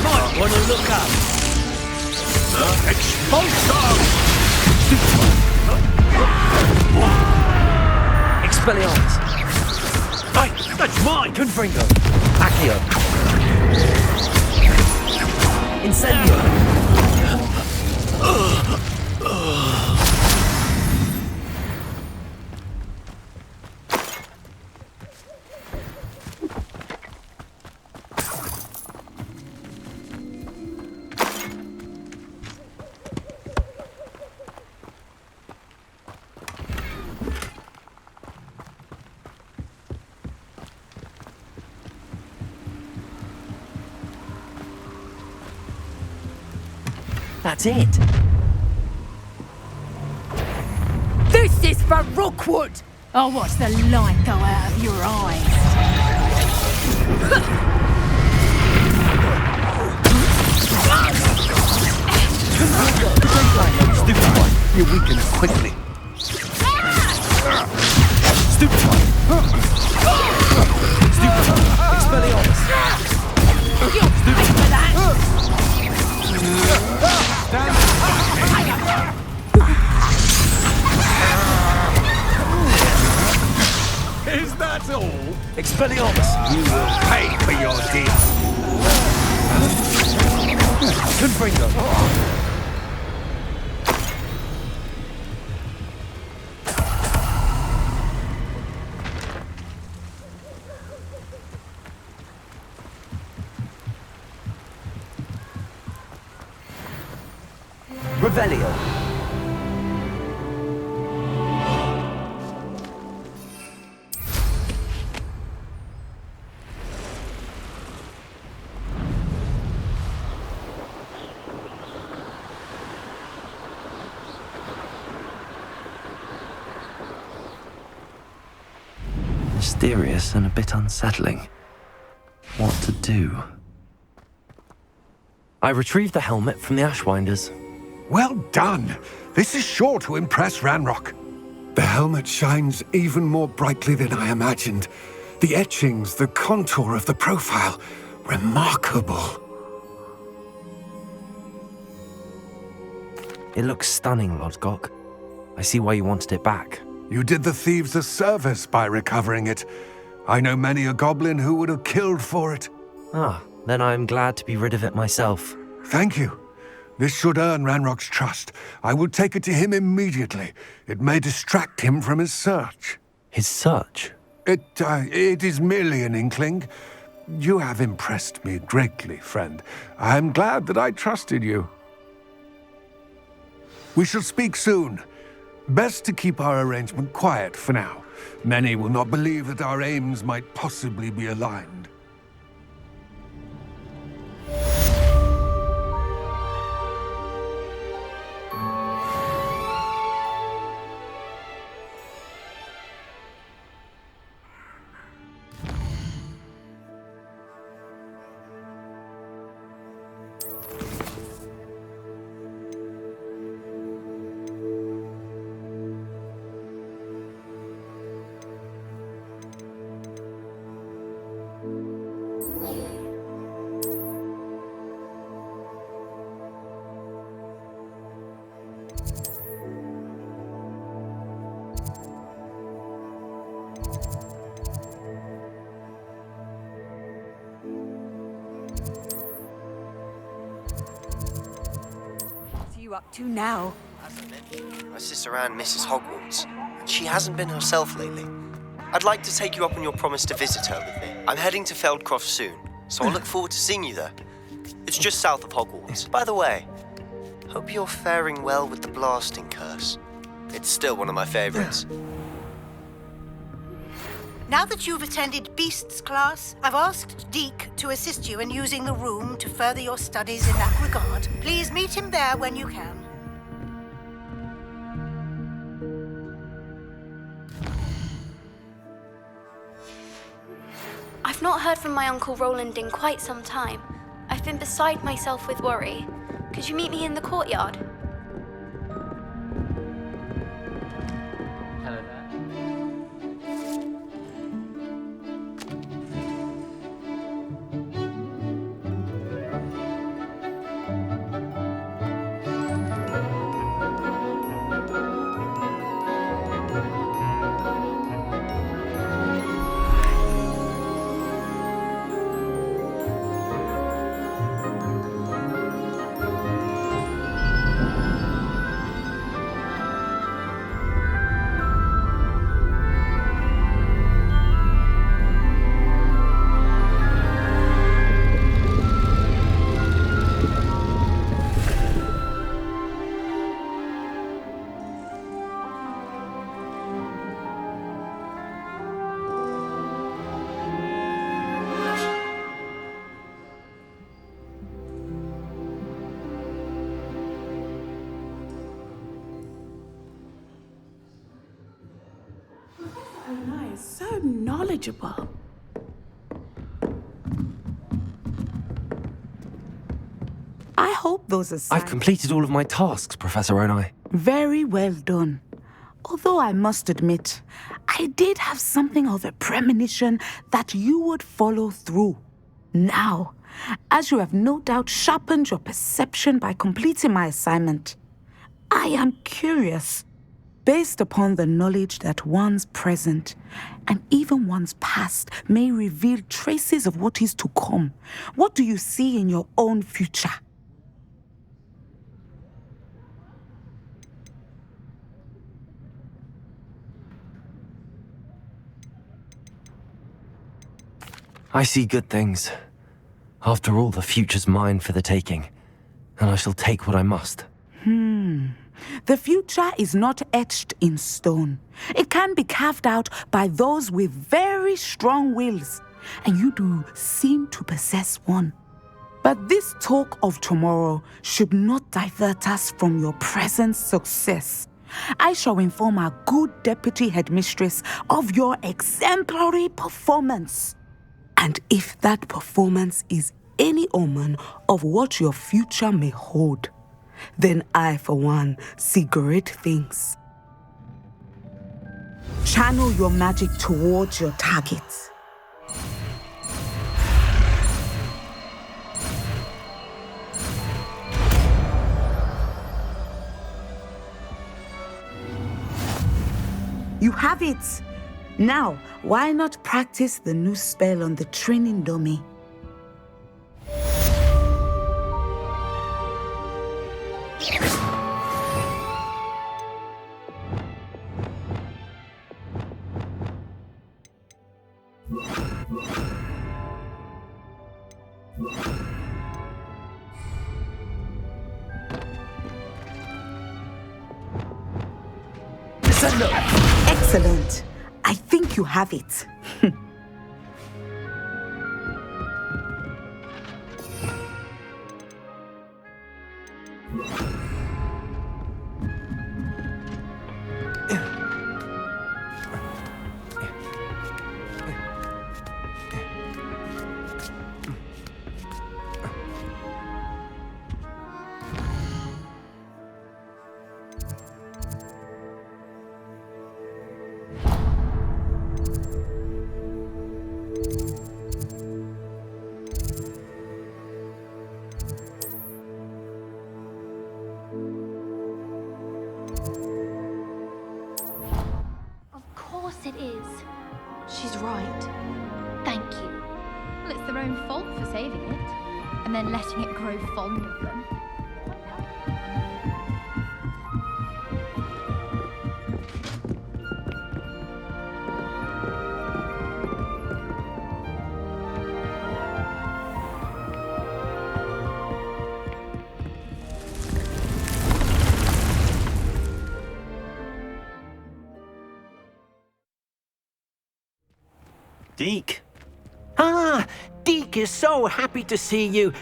Might want to look up! Expulsion! Expelliarmus! Hey, that's mine! Confringo! Accio! Incendio! That's it. This is for Rookwood! I'll watch the light go out of your eyes. Stupid one, you weaken quickly. Stupid one! Stupid one! Expelliarmus! You'll pay for that! Is that all? Expelliarmus! You will pay for your deed. Confringo! Revelio! Mysterious and a bit unsettling. What to do? I retrieved the helmet from the Ashwinders. Well done. This is sure to impress Ranrock. The helmet shines even more brightly than I imagined. The etchings, the contour of the profile. Remarkable. It looks stunning, Lodgok. I see why you wanted it back. You did the thieves a service by recovering it. I know many a goblin who would have killed for it. Ah, then I'm glad to be rid of it myself. Thank you. This should earn Ranrock's trust. I will take it to him immediately. It may distract him from his search. His search? It is merely an inkling. You have impressed me greatly, friend. I'm glad that I trusted you. We shall speak soon. Best to keep our arrangement quiet for now. Many will not believe that our aims might possibly be aligned. What's you up to now? As I mentioned, my sister Anne misses Hogwarts, and she hasn't been herself lately. I'd like to take you up on your promise to visit her with me. I'm heading to Feldcroft soon, so I'll look forward to seeing you there. It's just south of Hogwarts. By the way, hope you're faring well with the blasting curse. It's still one of my favorites. Now that you've attended Beasts class, I've asked Deke to assist you in using the room to further your studies in that regard. Please meet him there when you can. I've not heard from my Uncle Roland in quite some time. I've been beside myself with worry. Could you meet me in the courtyard? Hello there. So knowledgeable. I hope those assignments... I've completed all of my tasks, Professor Onai. Very well done. Although I must admit, I did have something of a premonition that you would follow through. Now, as you have no doubt sharpened your perception by completing my assignment, I am curious, based upon the knowledge that one's present and even one's past may reveal traces of what is to come. What do you see in your own future? I see good things. After all, the future's mine for the taking, and I shall take what I must. The future is not etched in stone. It can be carved out by those with very strong wills, and you do seem to possess one. But this talk of tomorrow should not divert us from your present success. I shall inform our good deputy headmistress of your exemplary performance. And if that performance is any omen of what your future may hold, then I, for one, see great things. Channel your magic towards your targets. You have it! Now, why not practice the new spell on the training dummy? Excellent. I think you have it. Of course it is. She's right. Thank you. Well, it's their own fault for saving it, and then letting it grow fond of them. Deke. Ah, Deke is so happy to see you.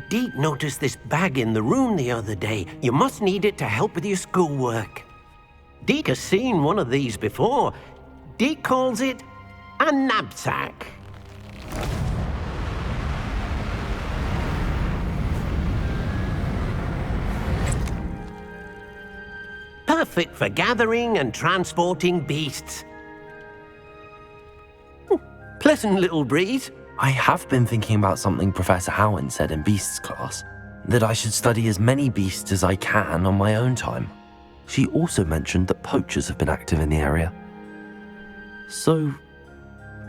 Deke noticed this bag in the room the other day. You must need it to help with your schoolwork. Deke has seen one of these before. Deke calls it a knapsack. Perfect for gathering and transporting beasts. Pleasant little breeze. I have been thinking about something Professor Howin said in Beasts class, that I should study as many beasts as I can on my own time. She also mentioned that poachers have been active in the area. So,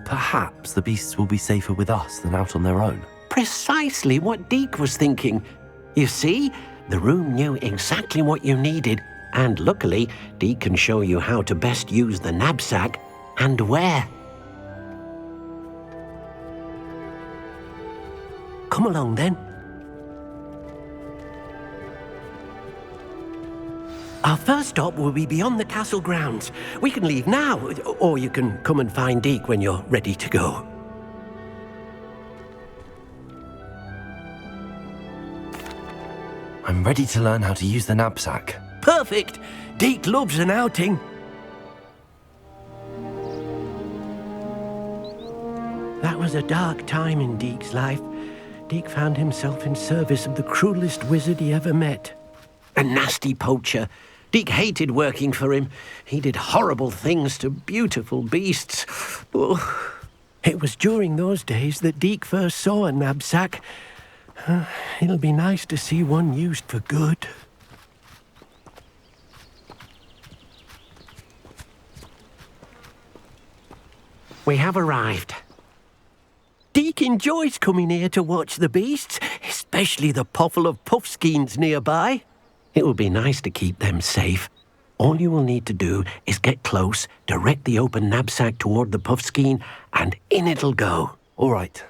perhaps the beasts will be safer with us than out on their own. Precisely what Deke was thinking. You see, the room knew exactly what you needed, and luckily, Deke can show you how to best use the knapsack and where. Come along then. Our first stop will be beyond the castle grounds. We can leave now, or you can come and find Deke when you're ready to go. I'm ready to learn how to use the knapsack. Perfect! Deke loves an outing. That was a dark time in Deke's life. Deke found himself in service of the cruelest wizard he ever met. A nasty poacher. Deke hated working for him. He did horrible things to beautiful beasts. Oh. It was during those days that Deke first saw a knapsack. It'll be nice to see one used for good. We have arrived. Deke enjoys coming here to watch the beasts, especially the potful of puffskeins nearby. It will be nice to keep them safe. All you will need to do is get close, direct the open knapsack toward the puffskein, and in it'll go. All right.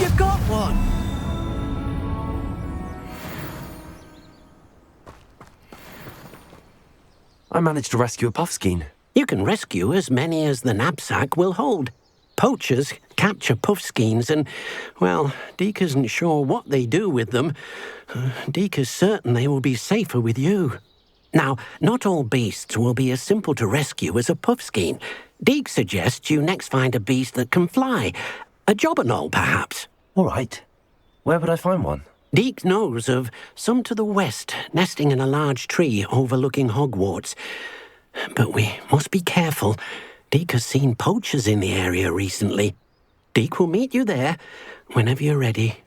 You've got one! I managed to rescue a puffskein. You can rescue as many as the knapsack will hold. Poachers capture puffskeins and, well, Deke isn't sure what they do with them. Deke is certain they will be safer with you. Now, not all beasts will be as simple to rescue as a puffskein. Deke suggests you next find a beast that can fly. A jobberknoll, perhaps. All right. Where would I find one? Deke knows of some to the west, nesting in a large tree overlooking Hogwarts. But we must be careful. Deke has seen poachers in the area recently. Deke will meet you there whenever you're ready.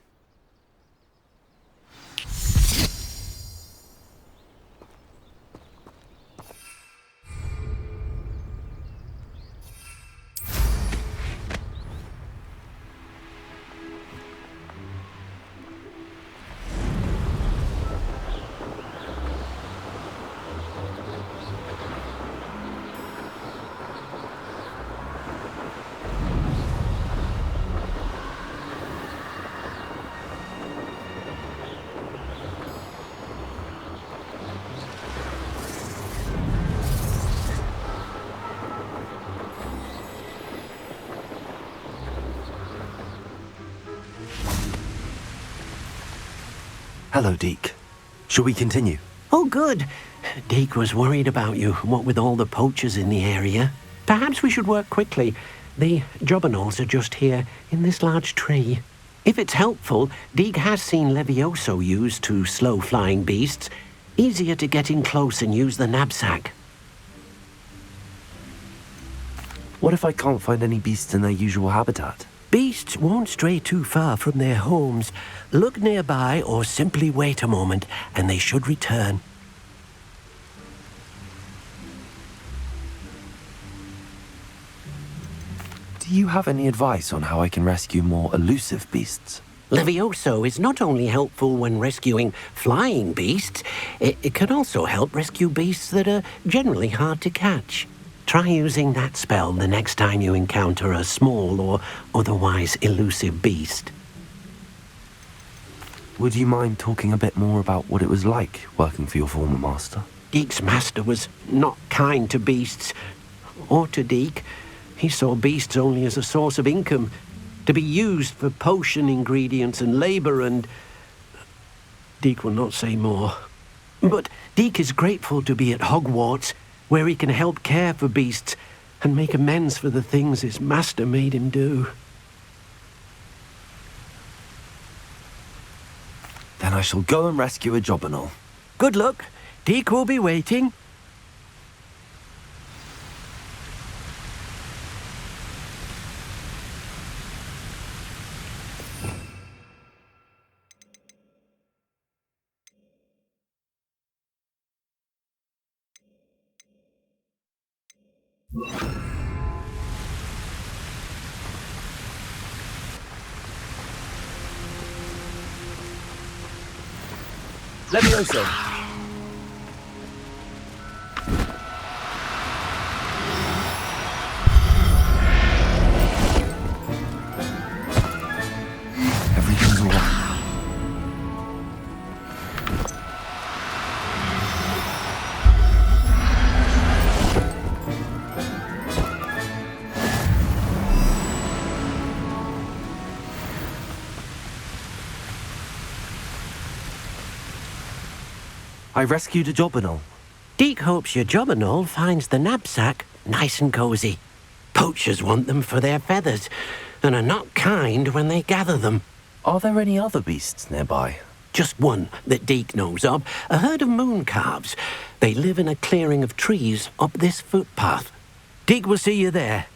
Hello, Deke. Shall we continue? Oh, good. Deke was worried about you, what with all the poachers in the area. Perhaps we should work quickly. The jobberknolls are just here, in this large tree. If it's helpful, Deke has seen Levioso used to slow flying beasts. Easier to get in close and use the knapsack. What if I can't find any beasts in their usual habitat? Beasts won't stray too far from their homes. Look nearby or simply wait a moment, and they should return. Do you have any advice on how I can rescue more elusive beasts? Levioso is not only helpful when rescuing flying beasts, it can also help rescue beasts that are generally hard to catch. Try using that spell the next time you encounter a small or otherwise elusive beast. Would you mind talking a bit more about what it was like working for your former master? Deke's master was not kind to beasts, or to Deke. He saw beasts only as a source of income, to be used for potion ingredients and labor, and Deke will not say more. But Deke is grateful to be at Hogwarts, where he can help care for beasts and make amends for the things his master made him do. Then I shall go and rescue a jobberknoll. Good luck. Deke will be waiting. Levioso. Everything's all right. I rescued a jobberknoll. Deke hopes your jobberknoll finds the knapsack nice and cozy. Poachers want them for their feathers, and are not kind when they gather them. Are there any other beasts nearby? Just one that Deke knows of, a herd of moon calves. They live in a clearing of trees up this footpath. Deke will see you there.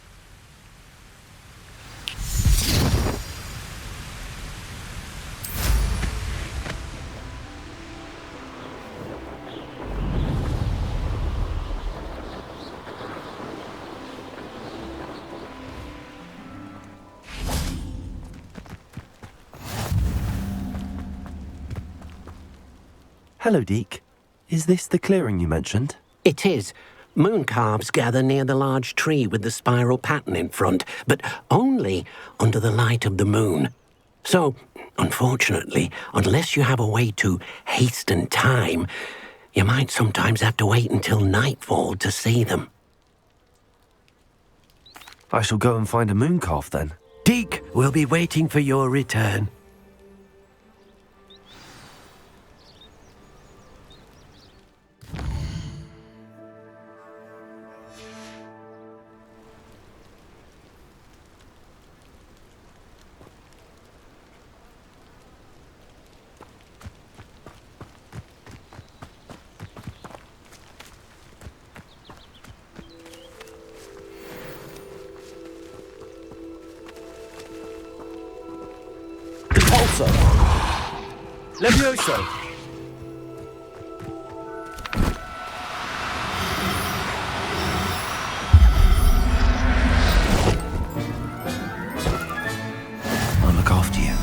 Hello, Deke. Is this the clearing you mentioned? It is. Moon calves gather near the large tree with the spiral pattern in front, but only under the light of the moon. So, unfortunately, unless you have a way to hasten time, you might sometimes have to wait until nightfall to see them. I shall go and find a moon calf then. Deke will be waiting for your return. Repulsor. Levioso. I'll look after you.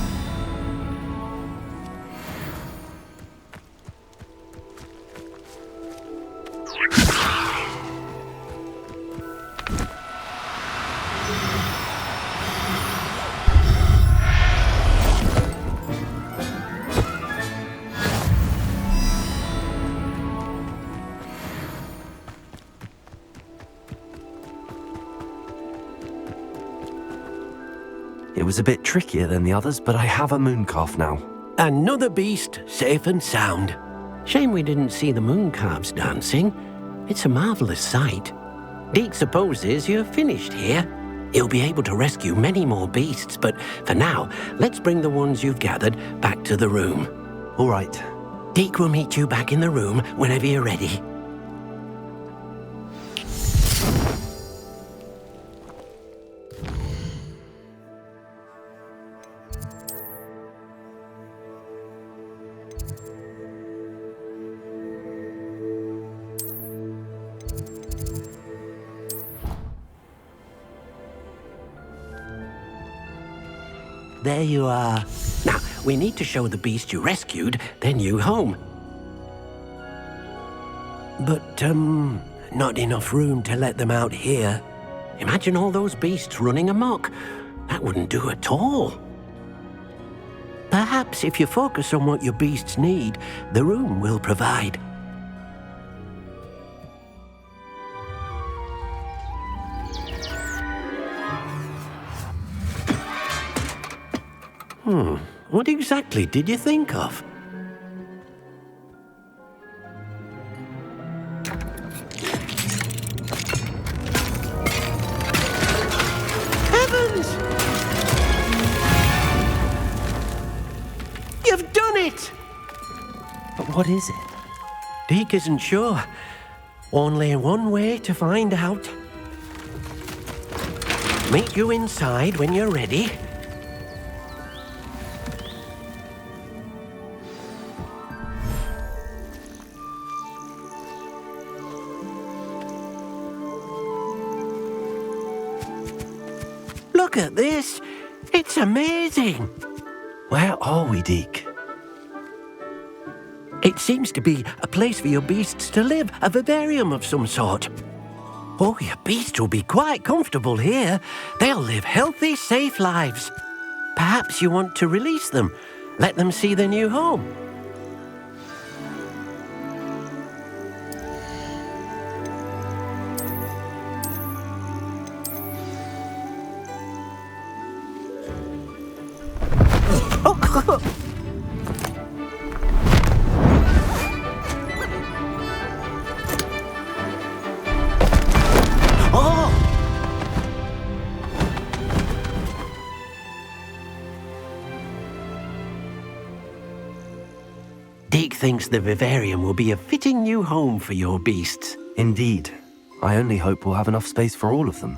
It was a bit trickier than the others, but I have a moon calf now. Another beast, safe and sound. Shame we didn't see the moon calves dancing. It's a marvelous sight. Deke supposes you're finished here. He'll be able to rescue many more beasts, but for now, let's bring the ones you've gathered back to the room. All right. Deke will meet you back in the room whenever you're ready. There you are. Now, we need to show the beast you rescued their new home. But, not enough room to let them out here. Imagine all those beasts running amok. That wouldn't do at all. Perhaps if you focus on what your beasts need, the room will provide. What exactly did you think of? Heavens! You've done it! But what is it? Deke isn't sure. Only one way to find out. Meet you inside when you're ready. Look at this. It's amazing. Where are we, Deke? It seems to be a place for your beasts to live, a vivarium of some sort. Oh, your beasts will be quite comfortable here. They'll live healthy, safe lives. Perhaps you want to release them, let them see their new home. Deke thinks the vivarium will be a fitting new home for your beasts. Indeed. I only hope we'll have enough space for all of them.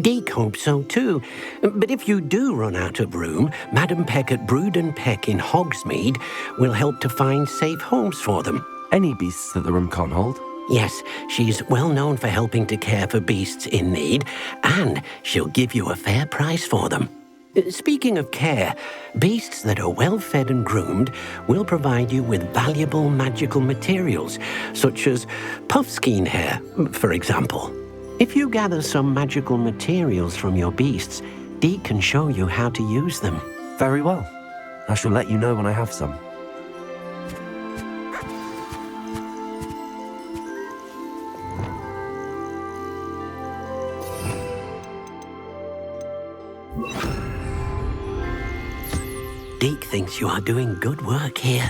Deke hopes so too. But if you do run out of room, Madam Peck at Brood and Peck in Hogsmeade will help to find safe homes for them. Any beasts that the room can't hold? Yes, she's well known for helping to care for beasts in need, and she'll give you a fair price for them. Speaking of care, beasts that are well fed and groomed will provide you with valuable magical materials, such as puffskein hair, for example. If you gather some magical materials from your beasts, Deke can show you how to use them. Very well. I shall let you know when I have some. Deke thinks you are doing good work here.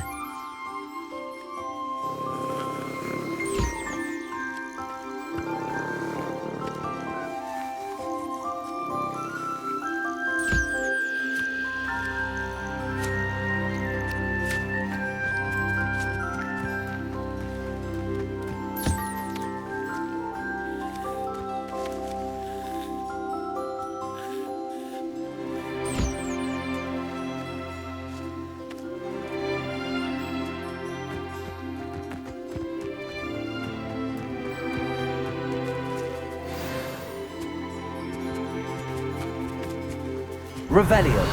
Revelio.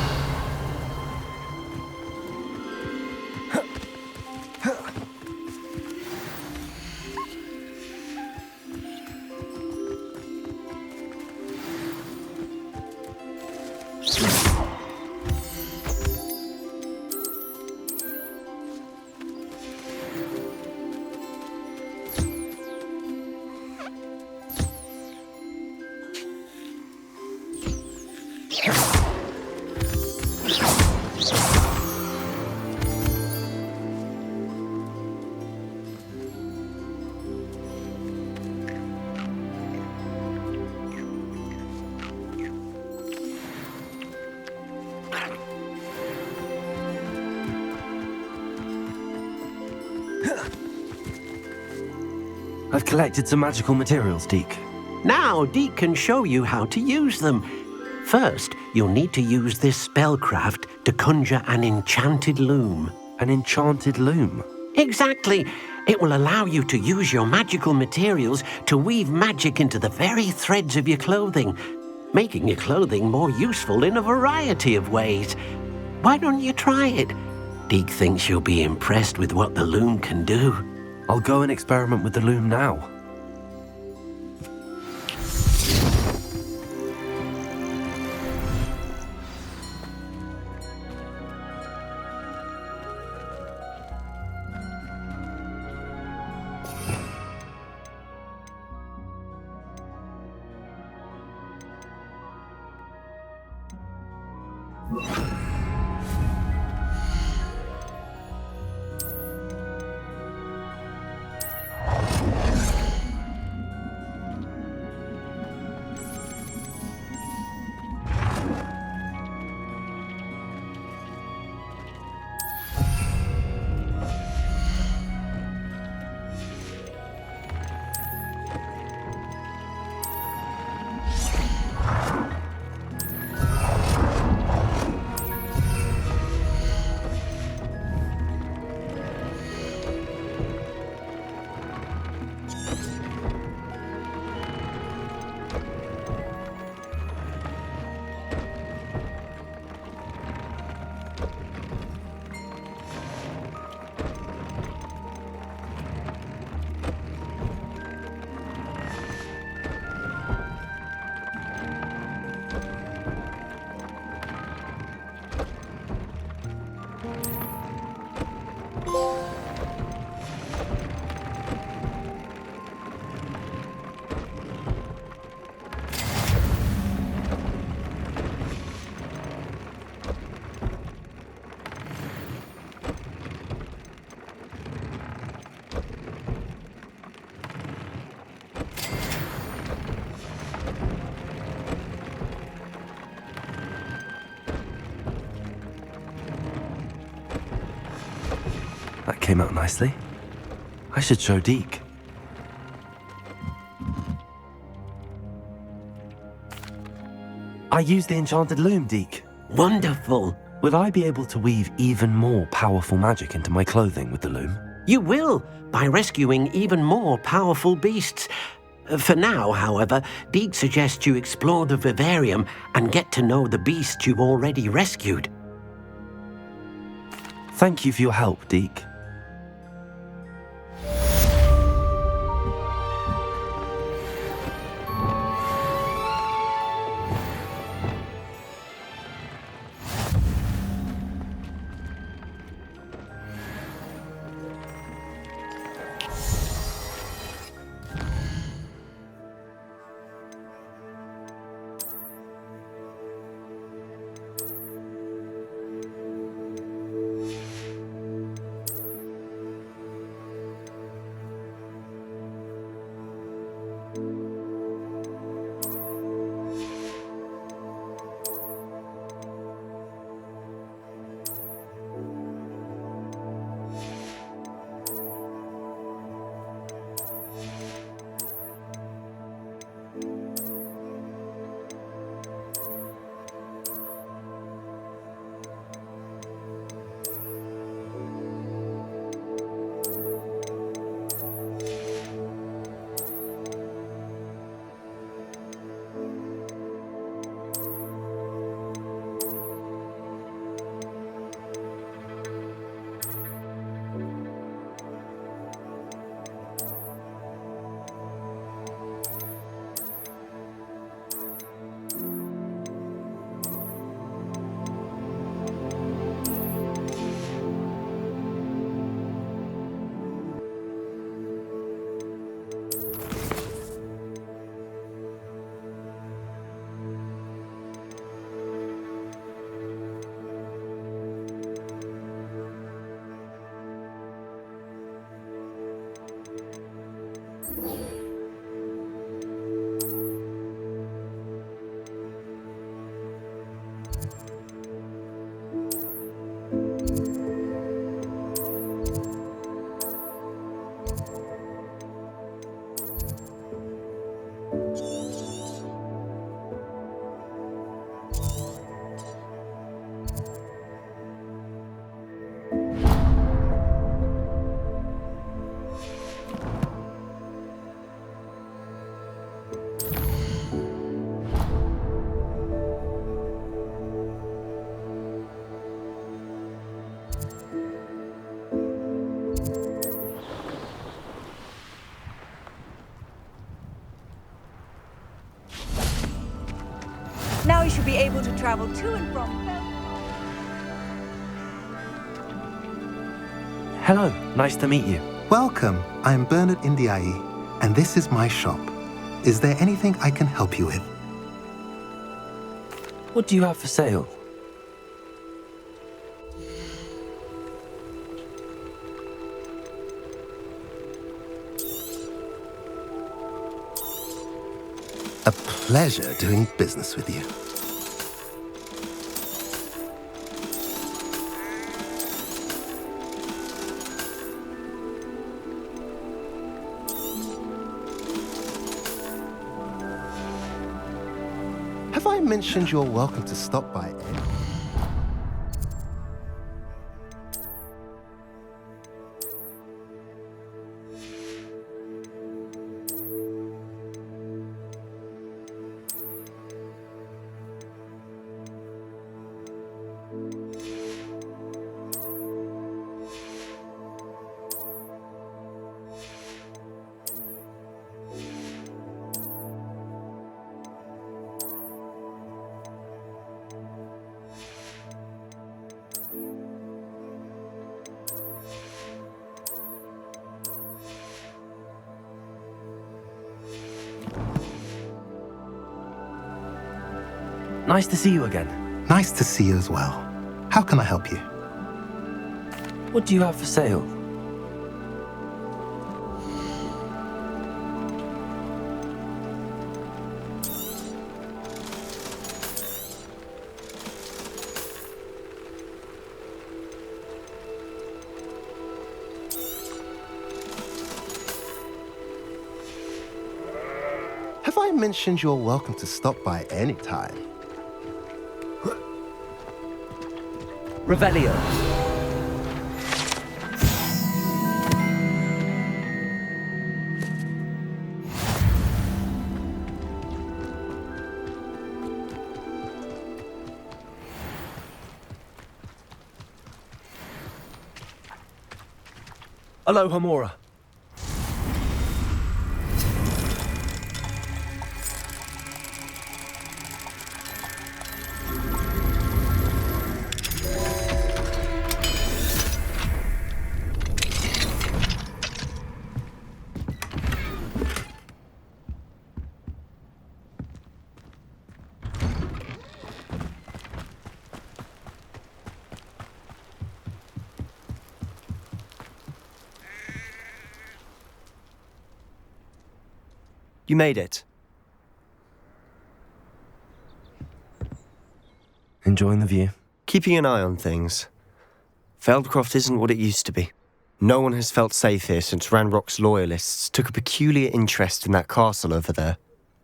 I've collected some magical materials, Deke. Now, Deke can show you how to use them. First, you'll need to use this spellcraft to conjure an enchanted loom. An enchanted loom? Exactly. It will allow you to use your magical materials to weave magic into the very threads of your clothing, making your clothing more useful in a variety of ways. Why don't you try it? Deke thinks you'll be impressed with what the loom can do. I'll go and experiment with the loom now. That came out nicely. I should show Deke. I used the enchanted loom, Deke. Wonderful. Will I be able to weave even more powerful magic into my clothing with the loom? You will, by rescuing even more powerful beasts. For now, however, Deke suggests you explore the vivarium and get to know the beasts you've already rescued. Thank you for your help, Deke. travel to and from Hello, nice to meet you. Welcome. I'm Bernard Indiaye, and this is my shop. Is there anything I can help you with? What do you have for sale? A pleasure doing business with you. Have I mentioned you're welcome to stop by? Nice to see you again. Nice to see you as well. How can I help you? What do you have for sale? Have I mentioned you're welcome to stop by any time? Revelio. Aloha Mora. You made it. Enjoying the view? Keeping an eye on things. Feldcroft isn't what it used to be. No one has felt safe here since Ranrock's loyalists took a peculiar interest in that castle over there.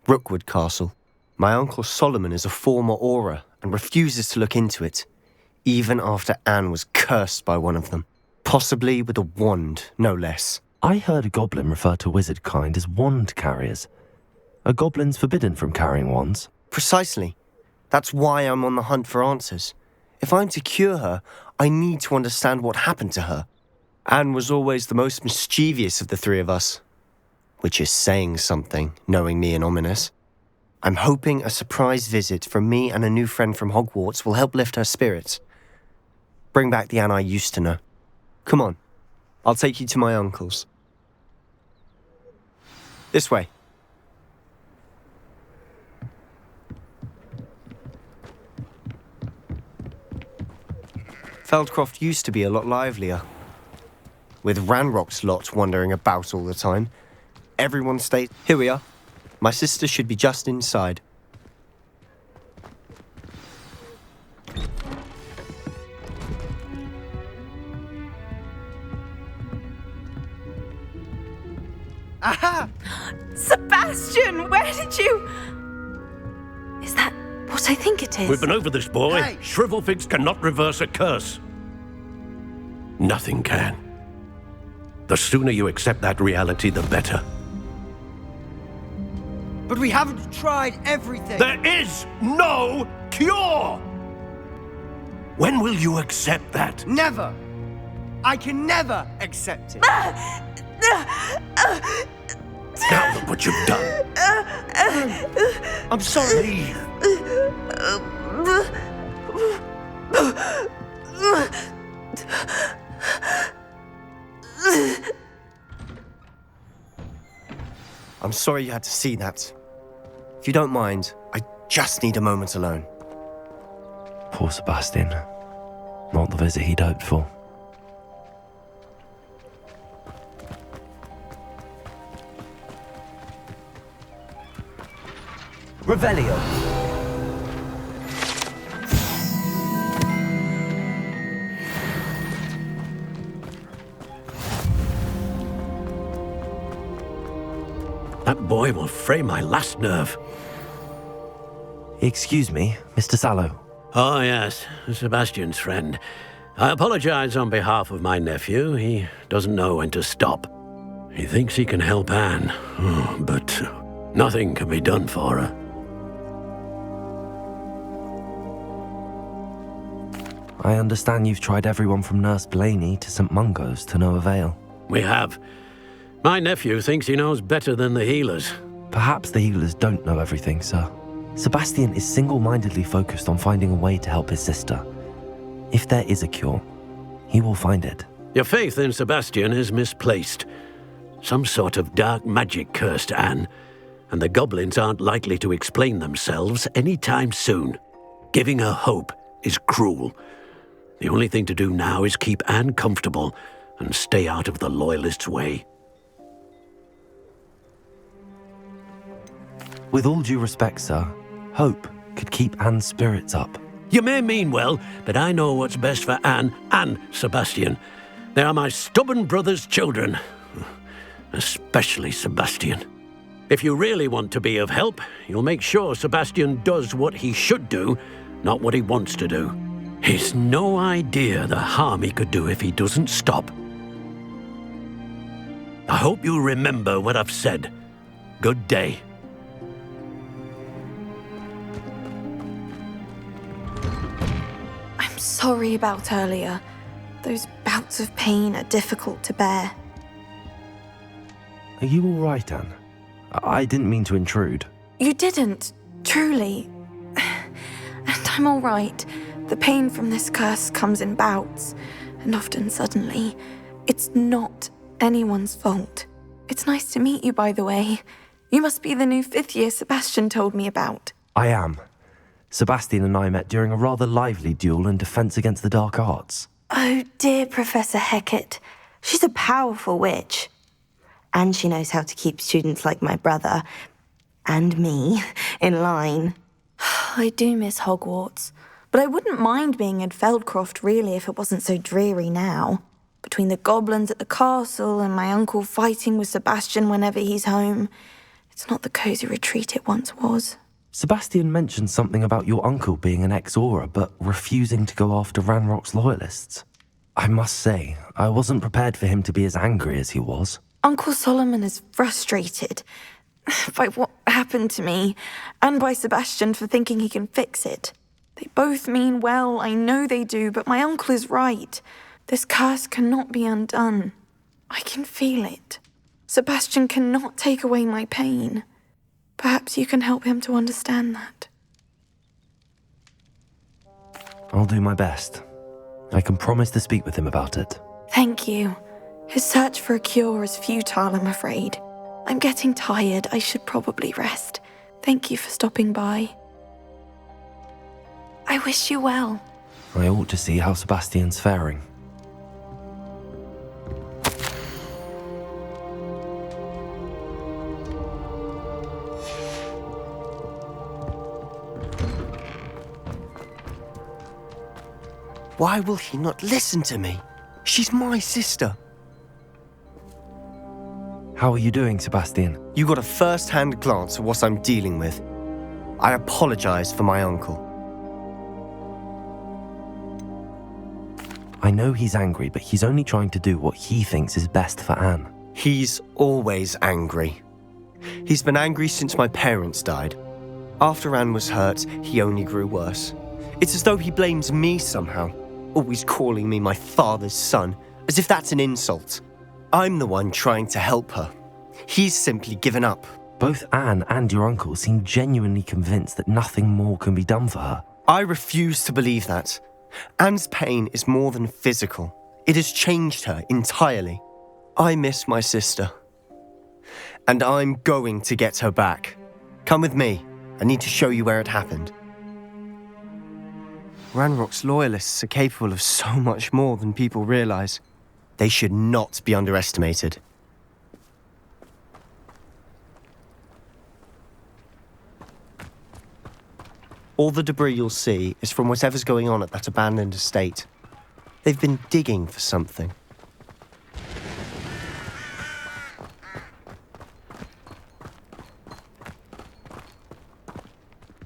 Rookwood Castle. My uncle Solomon is a former Auror and refuses to look into it, even after Anne was cursed by one of them. Possibly with a wand, no less. I heard a goblin refer to wizard kind as wand carriers. Are goblins forbidden from carrying wands? Precisely. That's why I'm on the hunt for answers. If I'm to cure her, I need to understand what happened to her. Anne was always the most mischievous of the three of us. Which is saying something, knowing me and Ominous. I'm hoping a surprise visit from me and a new friend from Hogwarts will help lift her spirits. Bring back the Anne I used to know. Come on. I'll take you to my uncle's. This way. Feldcroft used to be a lot livelier. With Ranrock's lot wandering about all the time. Everyone stayed... Here we are. My sister should be just inside. Aha! Sebastian, where did you... Is that what I think it is? We've been over this, boy. Hey! Shrivelfigs cannot reverse a curse. Nothing can. The sooner you accept that reality, the better. But we haven't tried everything. There is no cure! When will you accept that? Never. I can never accept it. Now look what you've done. I'm sorry. Leave. I'm sorry you had to see that. If you don't mind, I just need a moment alone. Poor Sebastian. Not the visit he'd hoped for. Revelio. That boy will fray my last nerve. Excuse me, Mr. Sallow. Oh, yes, Sebastian's friend. I apologize on behalf of my nephew. He doesn't know when to stop. He thinks he can help Anne, but nothing can be done for her. I understand you've tried everyone from Nurse Blaney to St. Mungo's to no avail. We have. My nephew thinks he knows better than the healers. Perhaps the healers don't know everything, sir. Sebastian is single-mindedly focused on finding a way to help his sister. If there is a cure, he will find it. Your faith in Sebastian is misplaced. Some sort of dark magic cursed Anne, and the goblins aren't likely to explain themselves anytime soon. Giving her hope is cruel. The only thing to do now is keep Anne comfortable and stay out of the Loyalists' way. With all due respect, sir, hope could keep Anne's spirits up. You may mean well, but I know what's best for Anne and Sebastian. They are my stubborn brother's children. Especially Sebastian. If you really want to be of help, you'll make sure Sebastian does what he should do, not what he wants to do. He's no idea the harm he could do if he doesn't stop. I hope you remember what I've said. Good day. I'm sorry about earlier. Those bouts of pain are difficult to bear. Are you all right, Anne? I didn't mean to intrude. You didn't, truly. And I'm all right. The pain from this curse comes in bouts, and often suddenly. It's not anyone's fault. It's nice to meet you, by the way. You must be the new 5th year Sebastian told me about. I am. Sebastian and I met during a rather lively duel in Defense Against the Dark Arts. Oh, dear Professor Hecat. She's a powerful witch. And she knows how to keep students like my brother, and me, in line. I do miss Hogwarts, but I wouldn't mind being in Feldcroft, really, if it wasn't so dreary now. Between the goblins at the castle and my uncle fighting with Sebastian whenever he's home, it's not the cosy retreat it once was. Sebastian mentioned something about your uncle being an ex-Auror, but refusing to go after Ranrock's loyalists. I must say, I wasn't prepared for him to be as angry as he was. Uncle Solomon is frustrated by what happened to me, and by Sebastian for thinking he can fix it. They both mean well, I know they do, but my uncle is right. This curse cannot be undone. I can feel it. Sebastian cannot take away my pain. Perhaps you can help him to understand that. I'll do my best. I can promise to speak with him about it. Thank you. His search for a cure is futile, I'm afraid. I'm getting tired. I should probably rest. Thank you for stopping by. I wish you well. I ought to see how Sebastian's faring. Why will he not listen to me? She's my sister. How are you doing, Sebastian? You got a first-hand glance at what I'm dealing with. I apologize for my uncle. I know he's angry, but he's only trying to do what he thinks is best for Anne. He's always angry. He's been angry since my parents died. After Anne was hurt, he only grew worse. It's as though he blames me somehow, always calling me my father's son, as if that's an insult. I'm the one trying to help her. He's simply given up. Both Anne and your uncle seem genuinely convinced that nothing more can be done for her. I refuse to believe that. Anne's pain is more than physical. It has changed her entirely. I miss my sister. And I'm going to get her back. Come with me. I need to show you where it happened. Ranrock's loyalists are capable of so much more than people realize. They should not be underestimated. All the debris you'll see is from whatever's going on at that abandoned estate. They've been digging for something.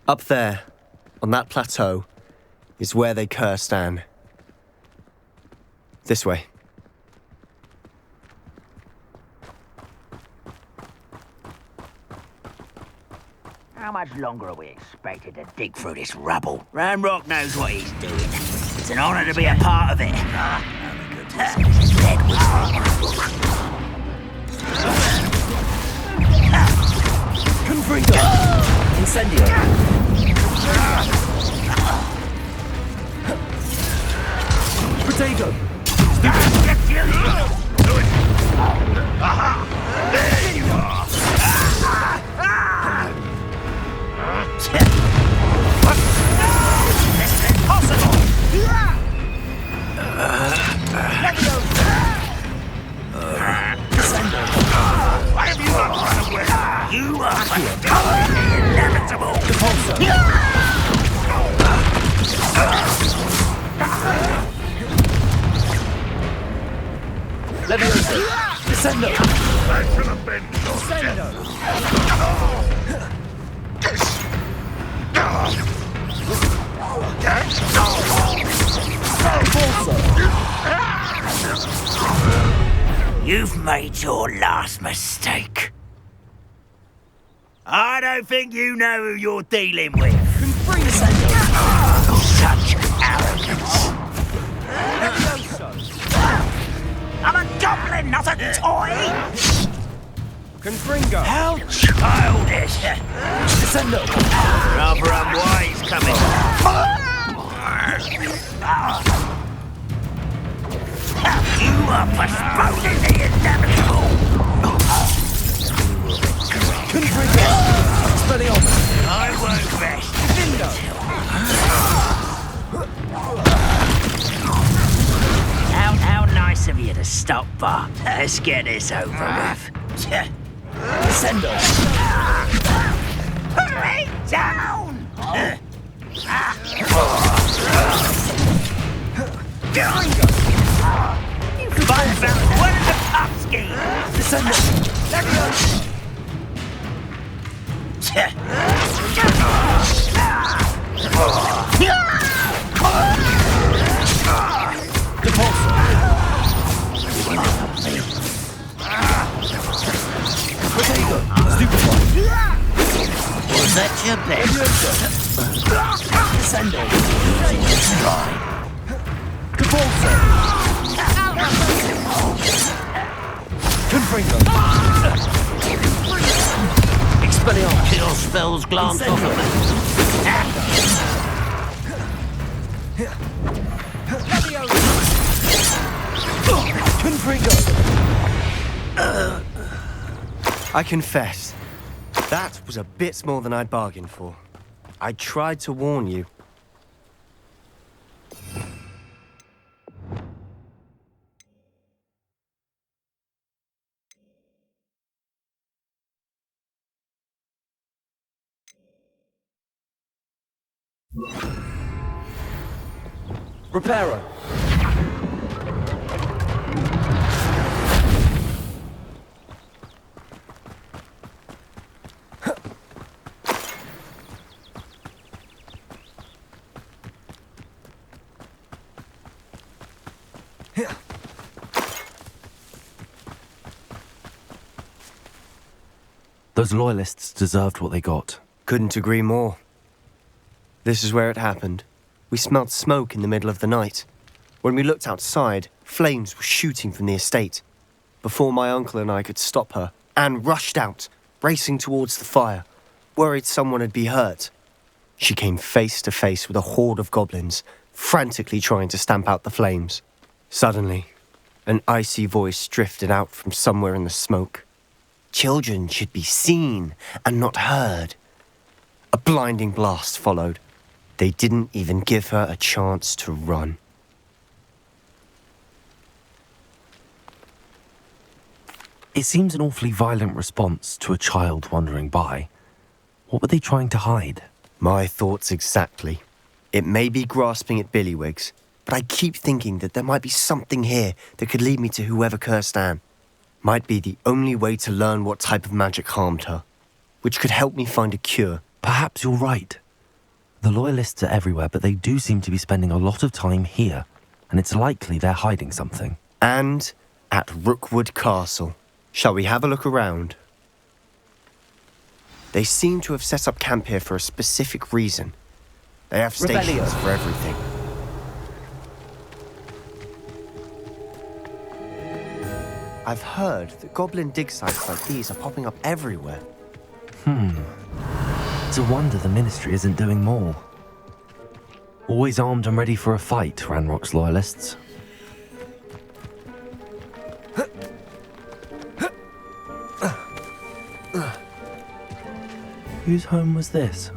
Up there, on that plateau, is where they cursed Anne. This way. How much longer are we expected to dig through this rubble? Ranrock knows what he's doing. It's an honor to be a part of it. Confringo! Incendio! Potato! There you are! This is impossible! Why have you not run away? You are becoming the inevitable! Leviosa! Descendo! That should have been You've made your last mistake. I don't think you know who you're dealing with. Such arrogance. I'm a goblin, not a toy! Confringo! How childish! Descendo! Rather unwise coming. You are postponing the inevitable! Confringo! Expelliarmus! I won't rest. How nice of you to stop by. Let's get this over with. Descendo! Hurry down! You fun fellas, what is the top scheme? Descendo! Potato! Stupefy! Was that your best? Descendo! Stride! Capulso! Confringo! Expelliarmus! Kill spells glance off of me. Confringo! I confess, that was a bit more than I'd bargained for. I tried to warn you. Reparo! Those loyalists deserved what they got. Couldn't agree more. This is where it happened. We smelled smoke in the middle of the night. When we looked outside, flames were shooting from the estate. Before my uncle and I could stop her, Anne rushed out, racing towards the fire, worried someone had been hurt. She came face to face with a horde of goblins, frantically trying to stamp out the flames. Suddenly, an icy voice drifted out from somewhere in the smoke. Children should be seen and not heard. A blinding blast followed. They didn't even give her a chance to run. It seems an awfully violent response to a child wandering by. What were they trying to hide? My thoughts exactly. It may be grasping at Billywigs, but I keep thinking that there might be something here that could lead me to whoever cursed Anne. Might be the only way to learn what type of magic harmed her, which could help me find a cure. Perhaps you're right. The Loyalists are everywhere, but they do seem to be spending a lot of time here, and it's likely they're hiding something. And at Rookwood Castle. Shall we have a look around? They seem to have set up camp here for a specific reason. They have stations for everything. I've heard that goblin dig sites like these are popping up everywhere. It's a wonder the Ministry isn't doing more. Always armed and ready for a fight, Ranrock's Loyalists. Whose home was this?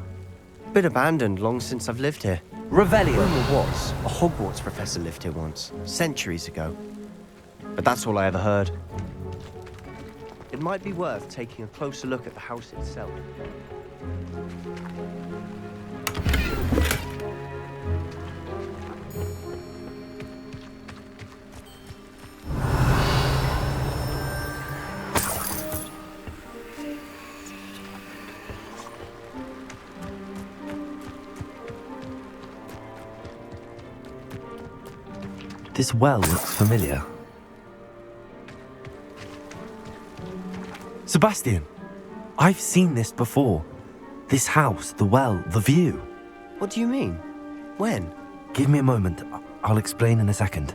Been abandoned long since I've lived here. Revelio. Rumor was a Hogwarts professor lived here once, centuries ago. But that's all I ever heard. It might be worth taking a closer look at the house itself. This well looks familiar. Sebastian! I've seen this before. This house, the well, the view. What do you mean? When? Give me a moment. I'll explain in a second.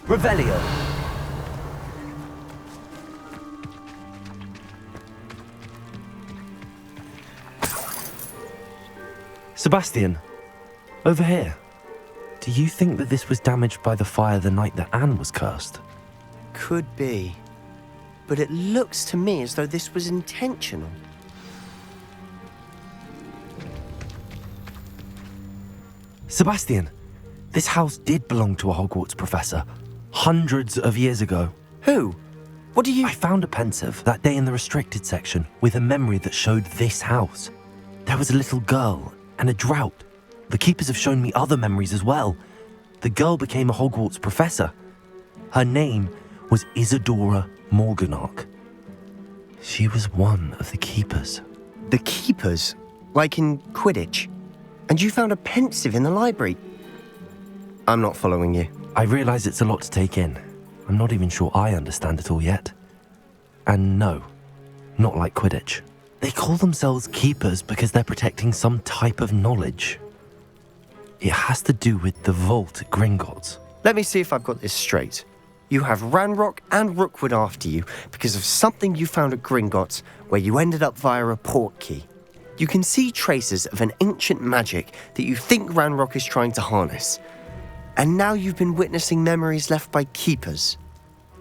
Revelio. Sebastian, over here. Do you think that this was damaged by the fire the night that Anne was cursed? Could be. But it looks to me as though this was intentional. Sebastian, this house did belong to a Hogwarts professor, hundreds of years ago. Who? What do you... I found a pensive that day in the restricted section with a memory that showed this house. There was a little girl and a drought. The keepers have shown me other memories as well. The girl became a Hogwarts professor. Her name was Isadora Morganach. She was one of the keepers. The keepers? Like in Quidditch? And you found a pensive in the library? I'm not following you. I realise it's a lot to take in. I'm not even sure I understand it all yet. And no, not like Quidditch. They call themselves keepers because they're protecting some type of knowledge. It has to do with the vault at Gringotts. Let me see if I've got this straight. You have Ranrock and Rookwood after you because of something you found at Gringotts where you ended up via a port key. You can see traces of an ancient magic that you think Ranrock is trying to harness. And now you've been witnessing memories left by keepers.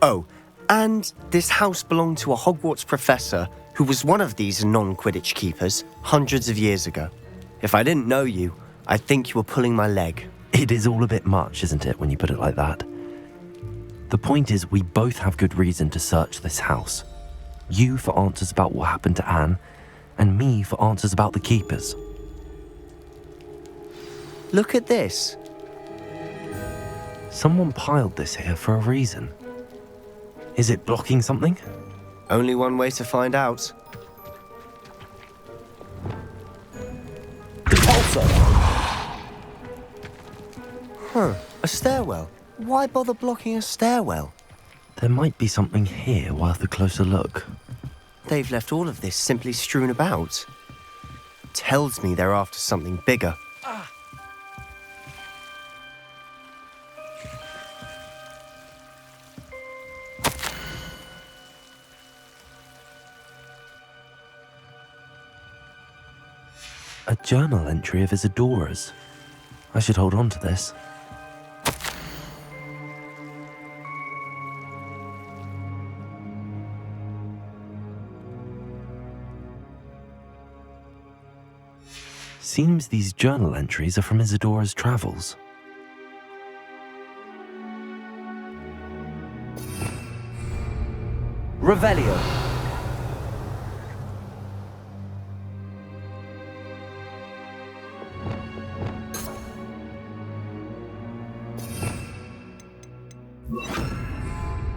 Oh, and this house belonged to a Hogwarts professor who was one of these non-Quidditch keepers hundreds of years ago. If I didn't know you, I'd think you were pulling my leg. It is all a bit much, isn't it, when you put it like that? The point is, we both have good reason to search this house. You for answers about what happened to Anne, and me for answers about the keepers. Look at this. Someone piled this here for a reason. Is it blocking something? Only one way to find out. Huh, a stairwell. Why bother blocking a stairwell? There might be something here worth a closer look. They've left all of this simply strewn about. Tells me they're after something bigger. journal entry of Isadora's. I should hold on to this. Seems these journal entries are from Isadora's travels. Revelio.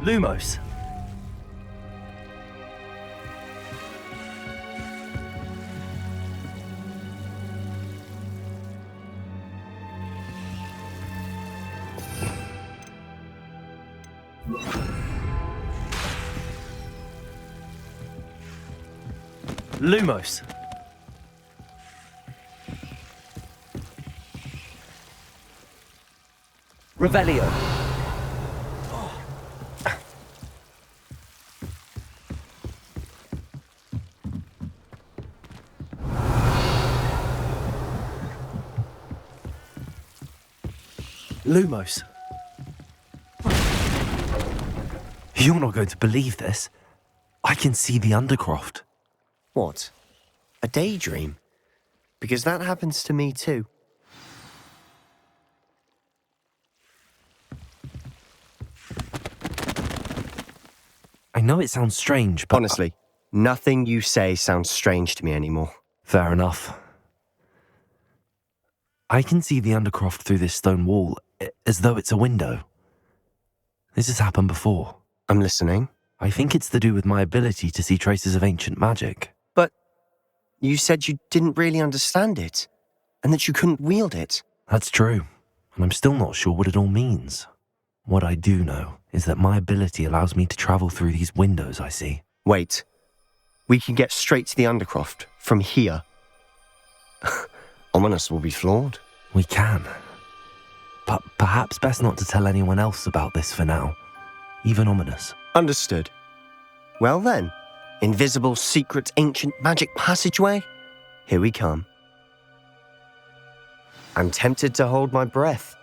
Lumos. Lumos. Revelio. Lumos. You're not going to believe this. I can see the Undercroft. What? A daydream? Because that happens to me too. I know it sounds strange, but... Honestly, nothing you say sounds strange to me anymore. Fair enough. I can see the Undercroft through this stone wall, as though it's a window. This has happened before. I'm listening. I think it's to do with my ability to see traces of ancient magic. But you said you didn't really understand it, and that you couldn't wield it. That's true, and I'm still not sure what it all means. What I do know is that my ability allows me to travel through these windows I see. Wait. We can get straight to the Undercroft from here. Ominous will be flawed. We can. But perhaps best not to tell anyone else about this for now. Even Ominous. Understood. Well then, invisible, secret, ancient magic passageway? Here we come. I'm tempted to hold my breath.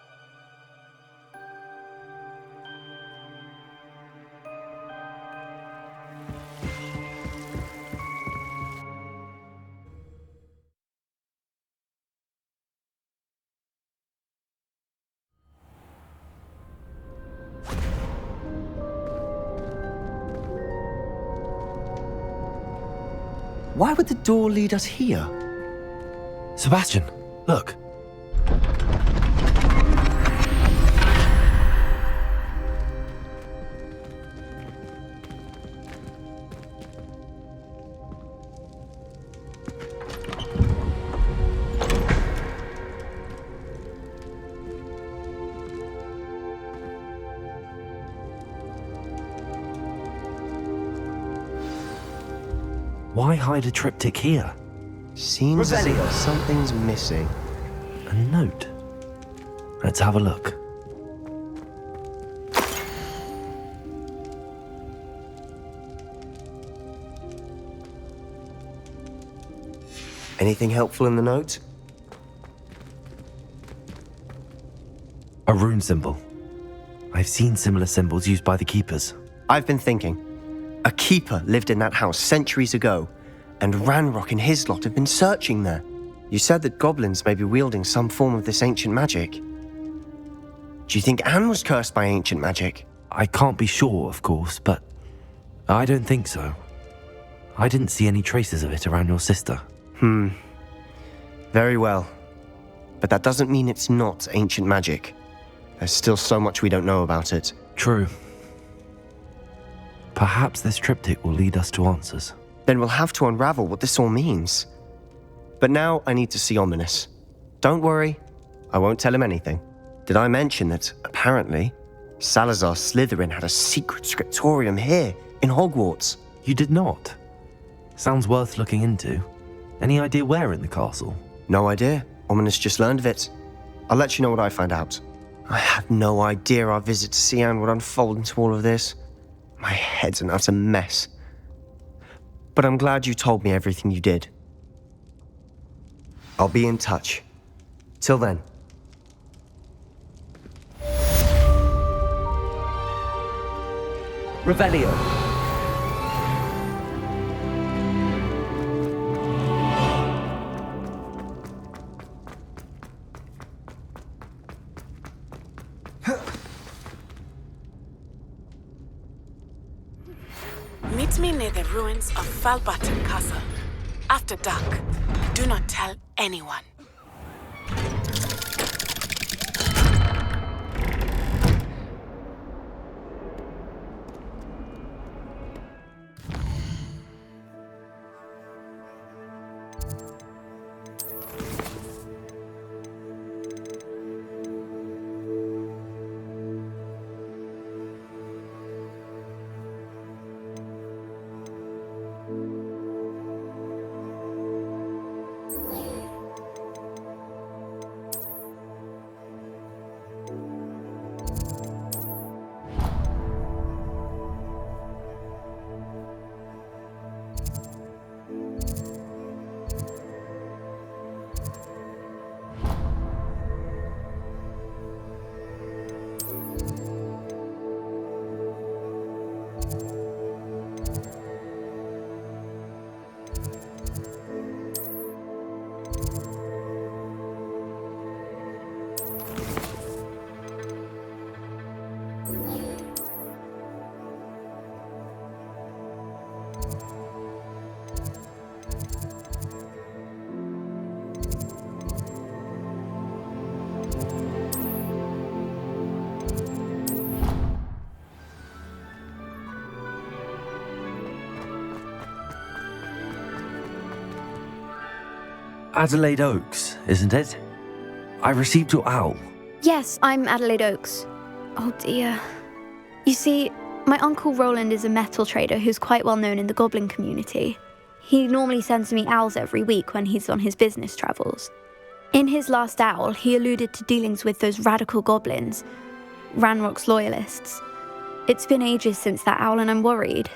Why would the door lead us here? Sebastian, look. Why hide a triptych here? Seems as if something's missing. A note. Let's have a look. Anything helpful in the note? A rune symbol. I've seen similar symbols used by the keepers. I've been thinking. A keeper lived in that house centuries ago, and Ranrock and his lot have been searching there. You said that goblins may be wielding some form of this ancient magic. Do you think Anne was cursed by ancient magic? I can't be sure, of course, but I don't think so. I didn't see any traces of it around your sister. Very well. But that doesn't mean it's not ancient magic. There's still so much we don't know about it. True. Perhaps this triptych will lead us to answers. Then we'll have to unravel what this all means. But now I need to see Ominous. Don't worry, I won't tell him anything. Did I mention that, apparently, Salazar Slytherin had a secret scriptorium here, in Hogwarts? You did not? Sounds worth looking into. Any idea where in the castle? No idea. Ominous just learned of it. I'll let you know what I find out. I had no idea our visit to Sian would unfold into all of this. My head's an utter mess. But I'm glad you told me everything you did. I'll be in touch. Till then. Revelio. Meet me near the ruins of Falbaton Castle. After dark. Do not tell anyone. Adelaide Oaks, isn't it? I received your owl. Yes, I'm Adelaide Oaks. Oh dear. You see, my Uncle Roland is a metal trader who's quite well known in the goblin community. He normally sends me owls every week when he's on his business travels. In his last owl, he alluded to dealings with those radical goblins, Ranrock's loyalists. It's been ages since that owl and I'm worried.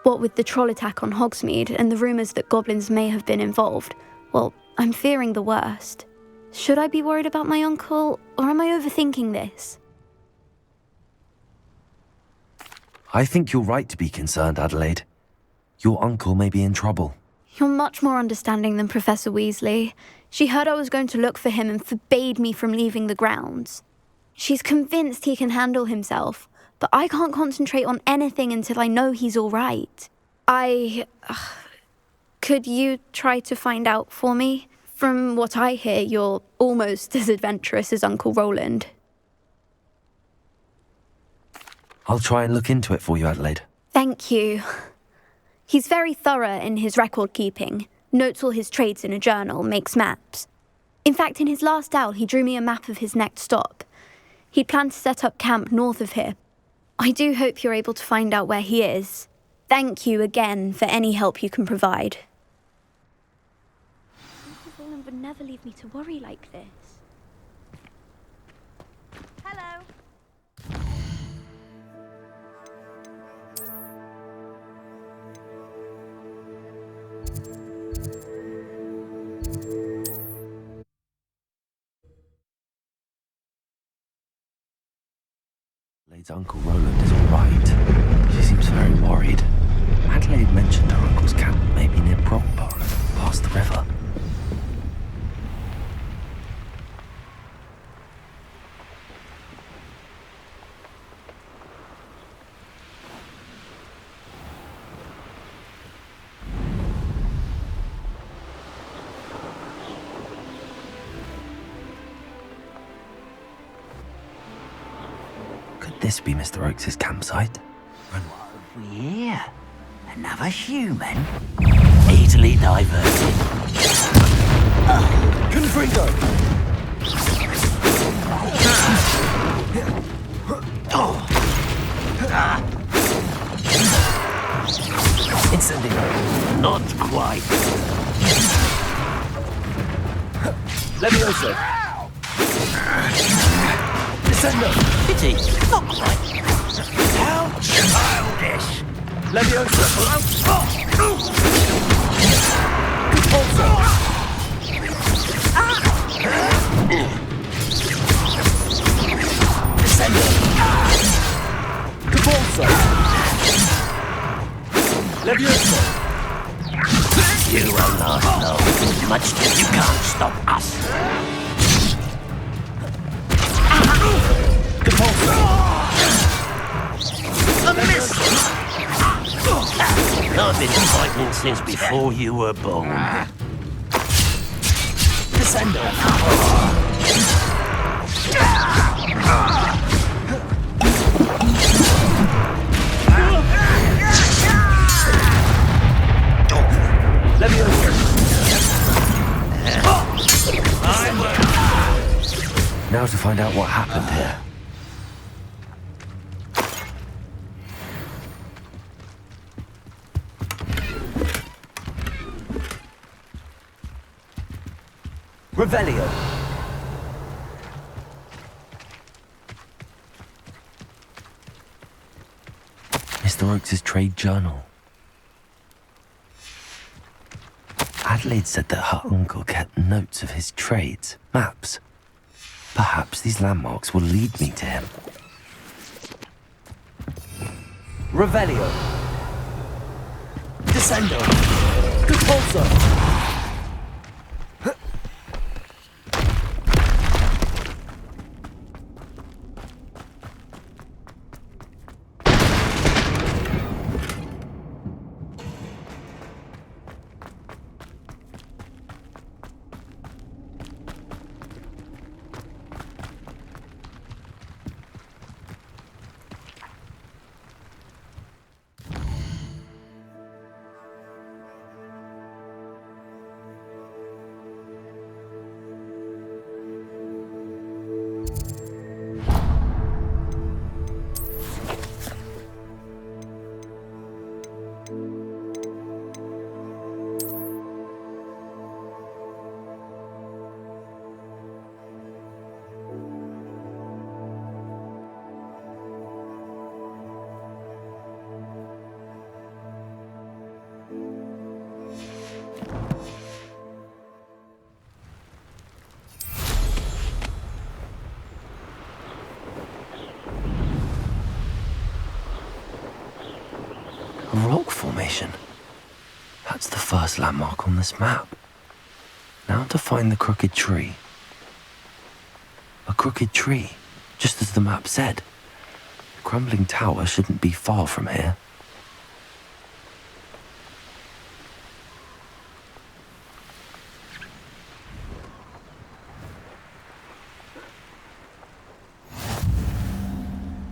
What with the troll attack on Hogsmeade and the rumours that goblins may have been involved, well, I'm fearing the worst. Should I be worried about my uncle, or am I overthinking this? I think you're right to be concerned, Adelaide. Your uncle may be in trouble. You're much more understanding than Professor Weasley. She heard I was going to look for him and forbade me from leaving the grounds. She's convinced he can handle himself, but I can't concentrate on anything until I know he's all right. Could you try to find out for me? From what I hear, you're almost as adventurous as Uncle Roland. I'll try and look into it for you, Adelaide. Thank you. He's very thorough in his record keeping, notes all his trades in a journal, makes maps. In fact, in his last owl, he drew me a map of his next stop. He'd planned to set up camp north of here. I do hope you're able to find out where he is. Thank you again for any help you can provide. Uncle Roland would never leave me to worry like this. Hello. Adelaide's Uncle Roland is all right. She seems very worried. Adelaide mentioned her uncle's camp may be near Brockborough, past the river. Could this be Mr. Oakes' campsite? And what have we here? Another human? Easily diverted. Confringo! Incendio. Not quite. Levioso! Descendo! Pity. Not quite. How childish! Leviosa! Also! been fighting since before you were born. Descendo. Now to find out what happened here. Revelio. Mr. Oakes' trade journal. Adelaide said that her uncle kept notes of his trades, maps. Perhaps these landmarks will lead me to him. Revelio. Descendo. Repulso. A rock formation. That's the first landmark on this map. Now to find the crooked tree. A crooked tree, just as the map said. The crumbling tower shouldn't be far from here.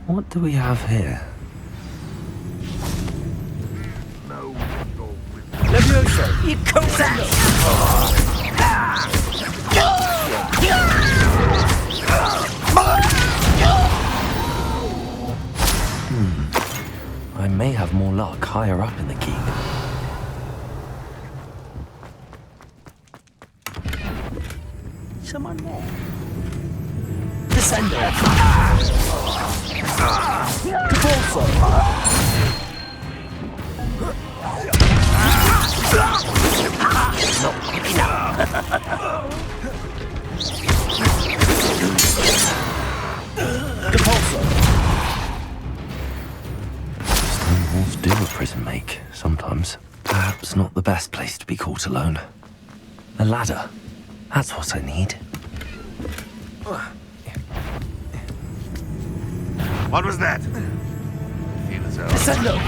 What do we have here? Levioso. It comes I may have more luck higher up in the keep. Someone there. Descendo. Repulso. Not enough. Stone walls do a prison make, sometimes. Perhaps not the best place to be caught alone. A ladder. That's what I need. What was that? Feel as though... Descendo.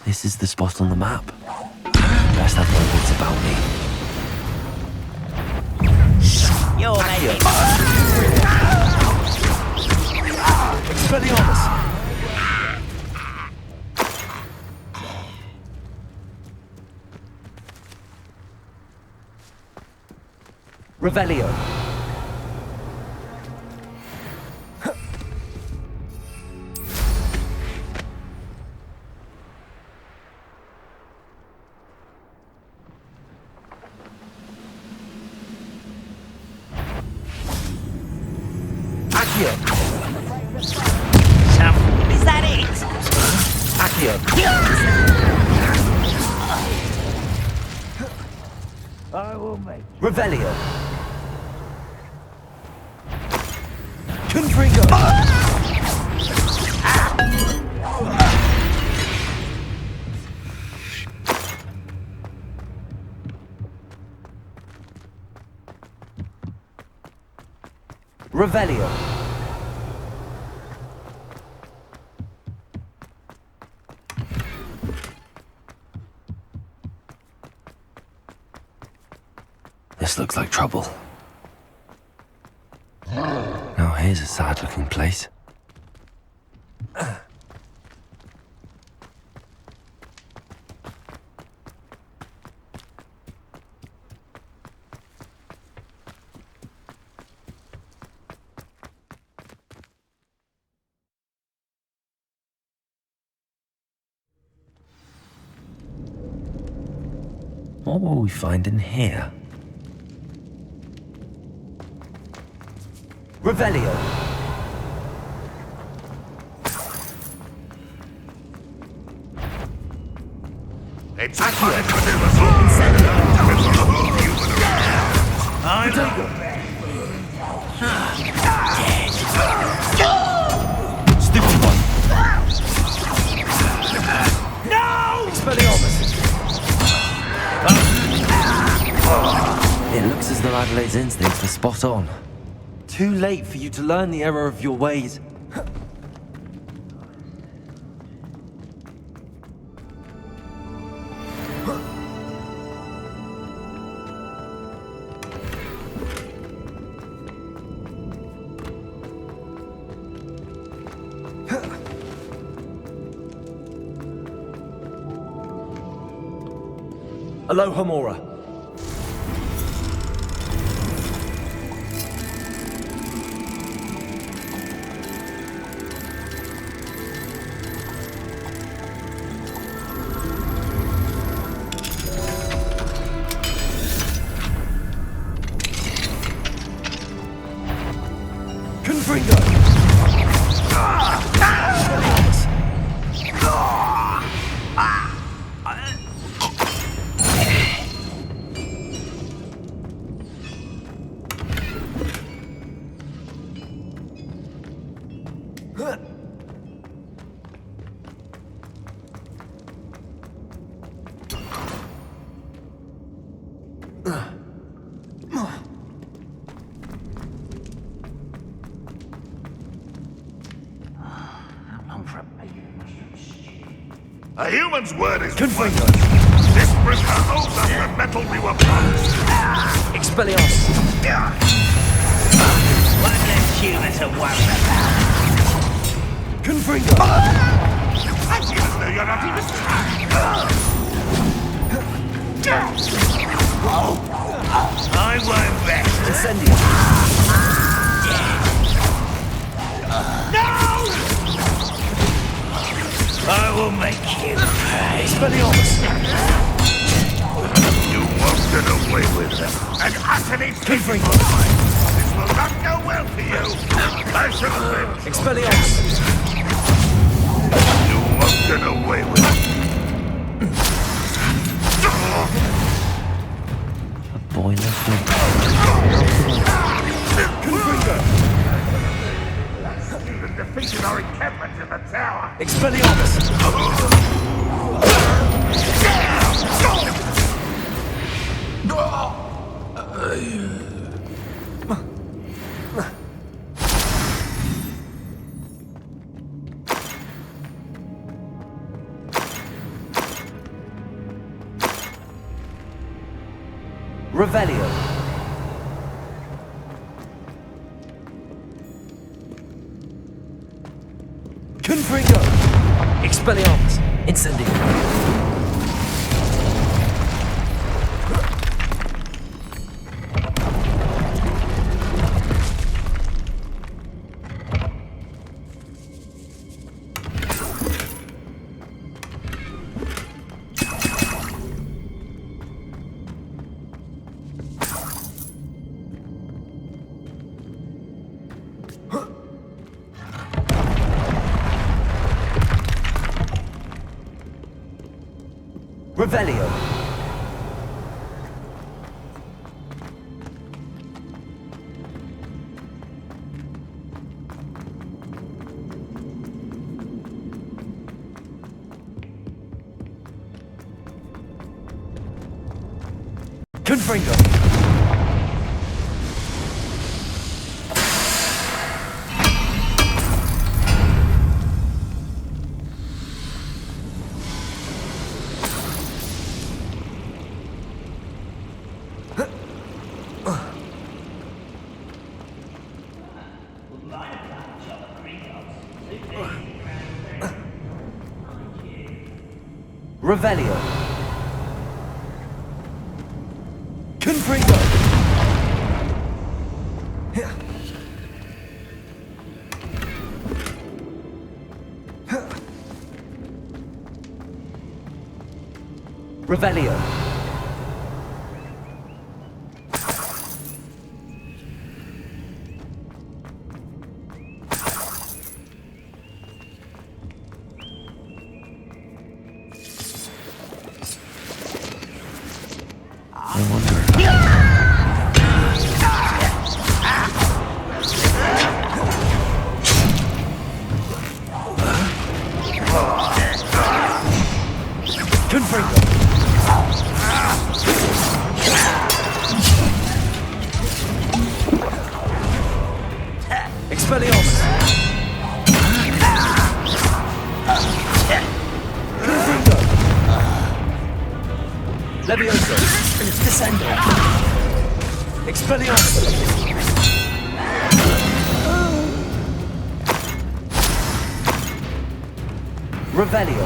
This is the spot on the map. Best have my wits about me. You're made. Expelliarmus. Revelio. Accio! So, is that it? Accio! I will make. Revelio! Confringo! Revelio! This looks like trouble. Now here's a sad-looking place. What will we find in here? Revelio! It's a Stupid one! No! Expelliarmus! It looks as though Adelaide's instincts were spot on. Too late for you to learn the error of your ways. Aloha Mora. A human's word is worthless. This prisoner owes us the metal we were promised. Expelliarmus! One less human to worry about. Confringo! I didn't know you're not even I won't rest. Incendio! No! I will make you pay. Expelliarmus! You won't get away with them. An utterly Confringo! This will not go well for you. I should have been. Expelliarmus! You won't get away with it. A boy left me. Confringo! You've defeated our encampment in the tower. Expelliarmus! Revelio. Confringo! Expelliarmus! Incendio! Revelio. Confringo. Revelio. Confringo. Revelio. I wonder. Confringo. Expelliarmus. Confringo. Levioso. Descendo. Expelliarmus. Revelio.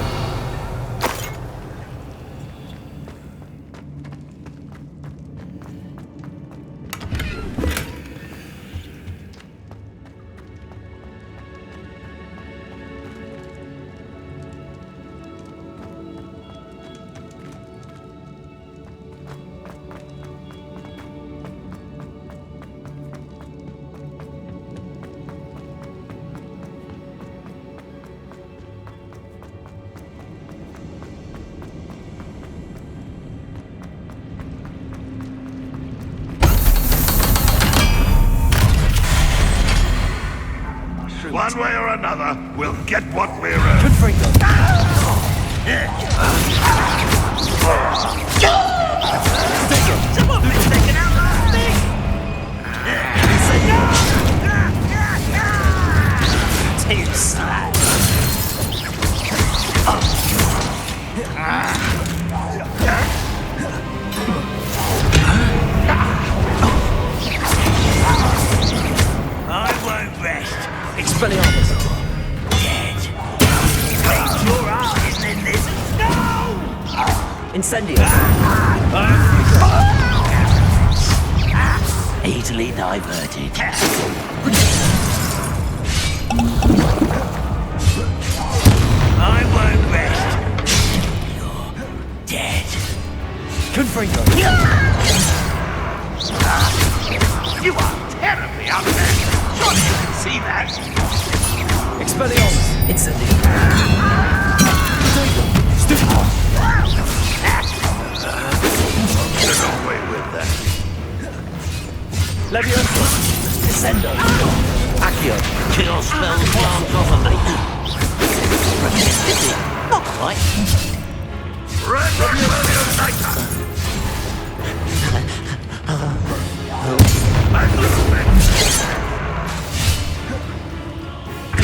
One way or another, we'll get what we're earned. Confringo. Someone been taken out last thing! Too slow. I won't rest. Expelliarmus. Dead. Your art isn't in this. No! Incendio. Easily diverted. I won't rest. You're dead. Confringo. You are terribly out there. Surely you can see that. Expelliarmus. Incendio. Get away with that. Levioso. Descendo. Accio. Kill spells glance off of me. Not quite. Red Leviosa.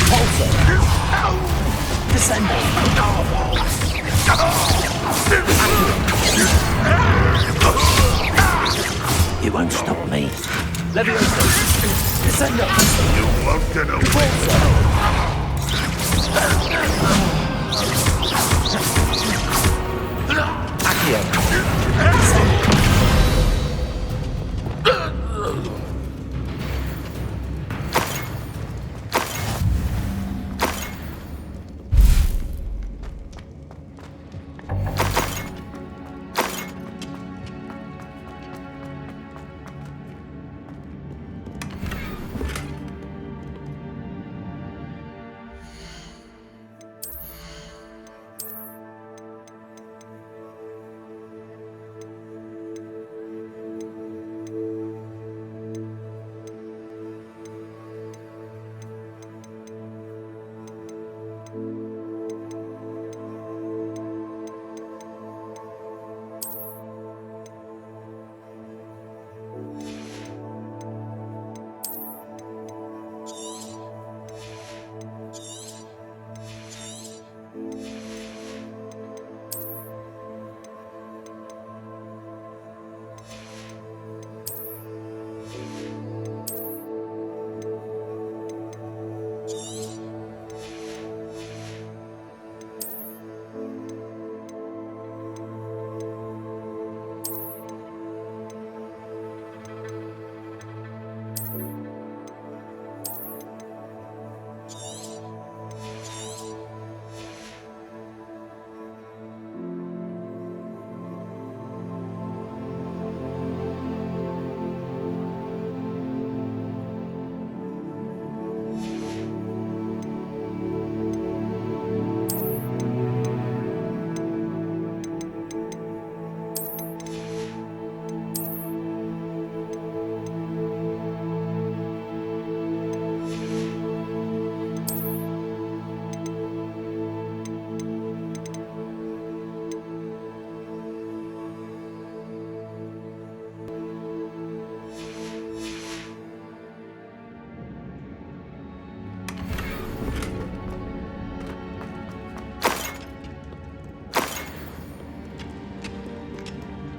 Pulsar. Descendo. You won't stop me. Levioso. Descendo. You won't get away. Accio.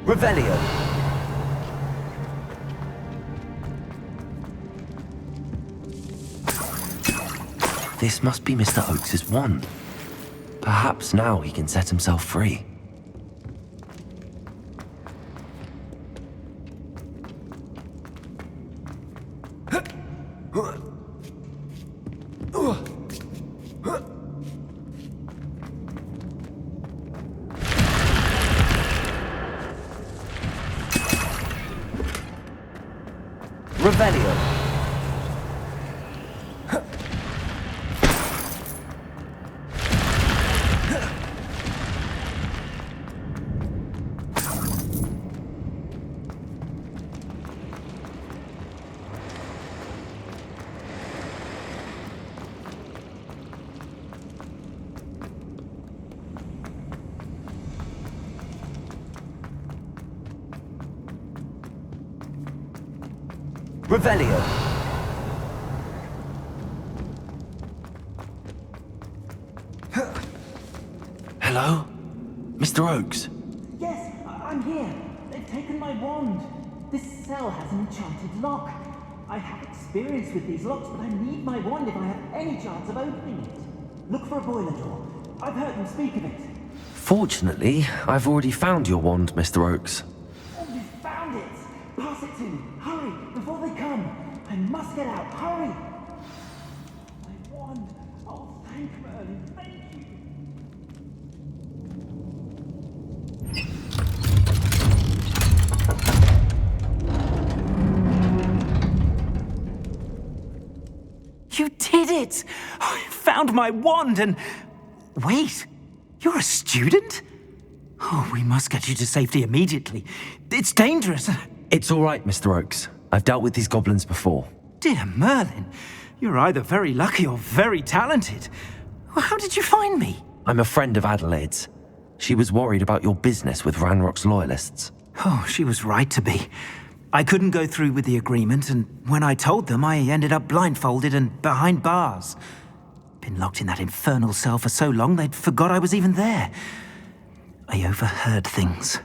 Revelio! This must be Mr. Oakes's wand. Perhaps now he can set himself free. Revelio! Revelio! Hello? Mr. Oakes? Yes, I'm here. They've taken my wand. This cell has an enchanted lock. I have experience with these locks, but I need my wand if I have any chance of opening it. Look for a boiler door. I've heard them speak of it. Fortunately, I've already found your wand, Mr. Oakes. Oh, you found it! Pass it to me. Hurry, before they come. I must get out. Hurry! My wand. Oh, thank Merlin. Thank you. You did it! I found my wand and... Wait, you're a student? Oh, we must get you to safety immediately. It's dangerous. It's all right, Mr. Oakes. I've dealt with these goblins before. Dear Merlin, you're either very lucky or very talented. Well, how did you find me? I'm a friend of Adelaide's. She was worried about your business with Ranrock's loyalists. Oh, she was right to be. I couldn't go through with the agreement, and when I told them, I ended up blindfolded and behind bars. Been locked in that infernal cell for so long, they'd forgot I was even there. I overheard things.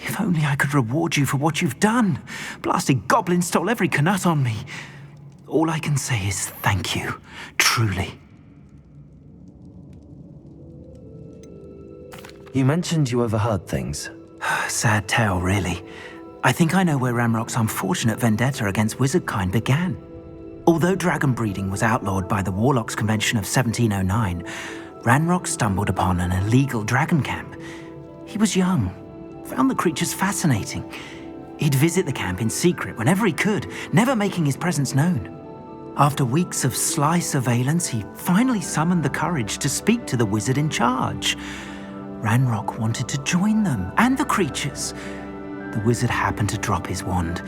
If only I could reward you for what you've done. Blasted goblin stole every canut on me. All I can say is thank you, truly. You mentioned you overheard things. Sad tale, really. I think I know where Ranrock's unfortunate vendetta against wizardkind began. Although dragon breeding was outlawed by the Warlocks Convention of 1709, Ranrock stumbled upon an illegal dragon camp. He was young, found the creatures fascinating. He'd visit the camp in secret whenever he could, never making his presence known. After weeks of sly surveillance, he finally summoned the courage to speak to the wizard in charge. Ranrock wanted to join them and the creatures. The wizard happened to drop his wand.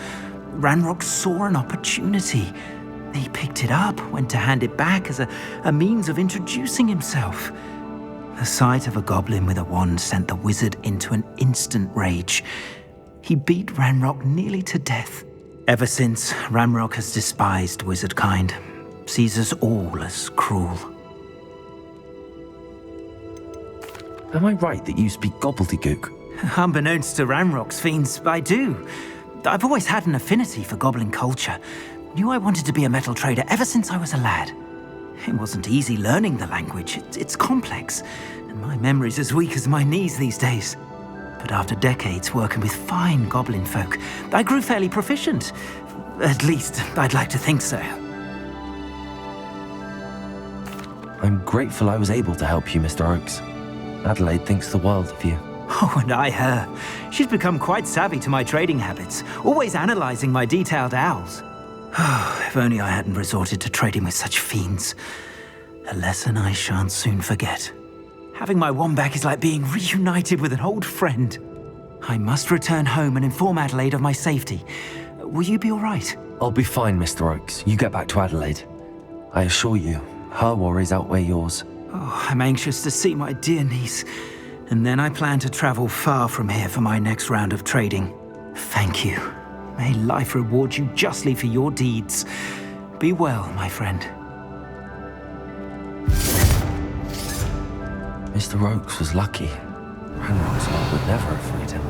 Ranrock saw an opportunity. He picked it up, went to hand it back as a means of introducing himself. The sight of a goblin with a wand sent the wizard into an instant rage. He beat Ranrock nearly to death. Ever since, Ranrock has despised wizardkind, sees us all as cruel. Am I right that you speak gobbledygook? Unbeknownst to Ranrock's fiends, I do. I've always had an affinity for goblin culture. Knew I wanted to be a metal trader ever since I was a lad. It wasn't easy learning the language. It's complex, and my memory's as weak as my knees these days. But after decades working with fine goblin folk, I grew fairly proficient. At least, I'd like to think so. I'm grateful I was able to help you, Mr. Oakes. Adelaide thinks the world of you. Oh, and I her. She's become quite savvy to my trading habits, always analysing my detailed owls. Oh, if only I hadn't resorted to trading with such fiends. A lesson I shan't soon forget. Having my wand back is like being reunited with an old friend. I must return home and inform Adelaide of my safety. Will you be all right? I'll be fine, Mr. Oakes. You get back to Adelaide. I assure you, her worries outweigh yours. Oh, I'm anxious to see my dear niece. And then I plan to travel far from here for my next round of trading. Thank you. May life reward you justly for your deeds. Be well, my friend. Mr. Oakes was lucky. Ranrock's heart would never have freed him.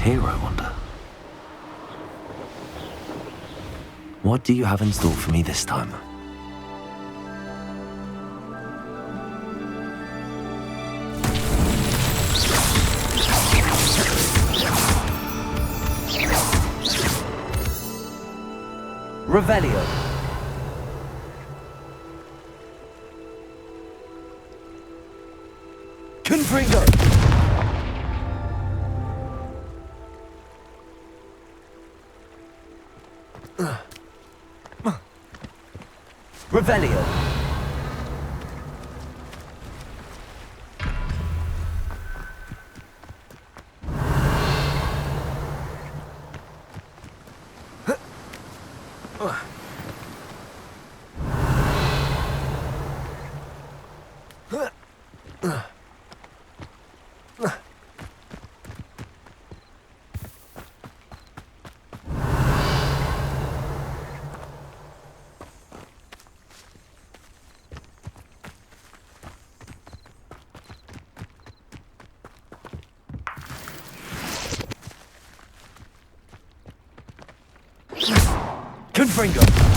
here, I wonder? What do you have in store for me this time? Revelio. Confringo. Revelio. Confringo.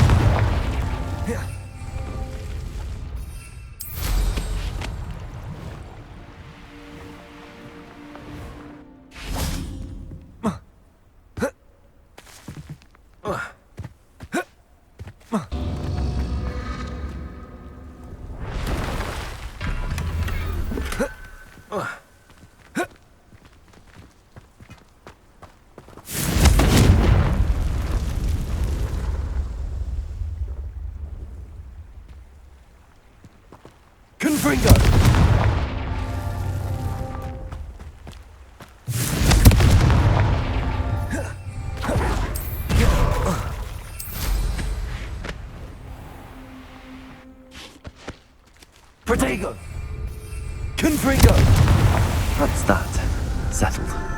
Confringo. Protego. Confringo. That's that. Settled.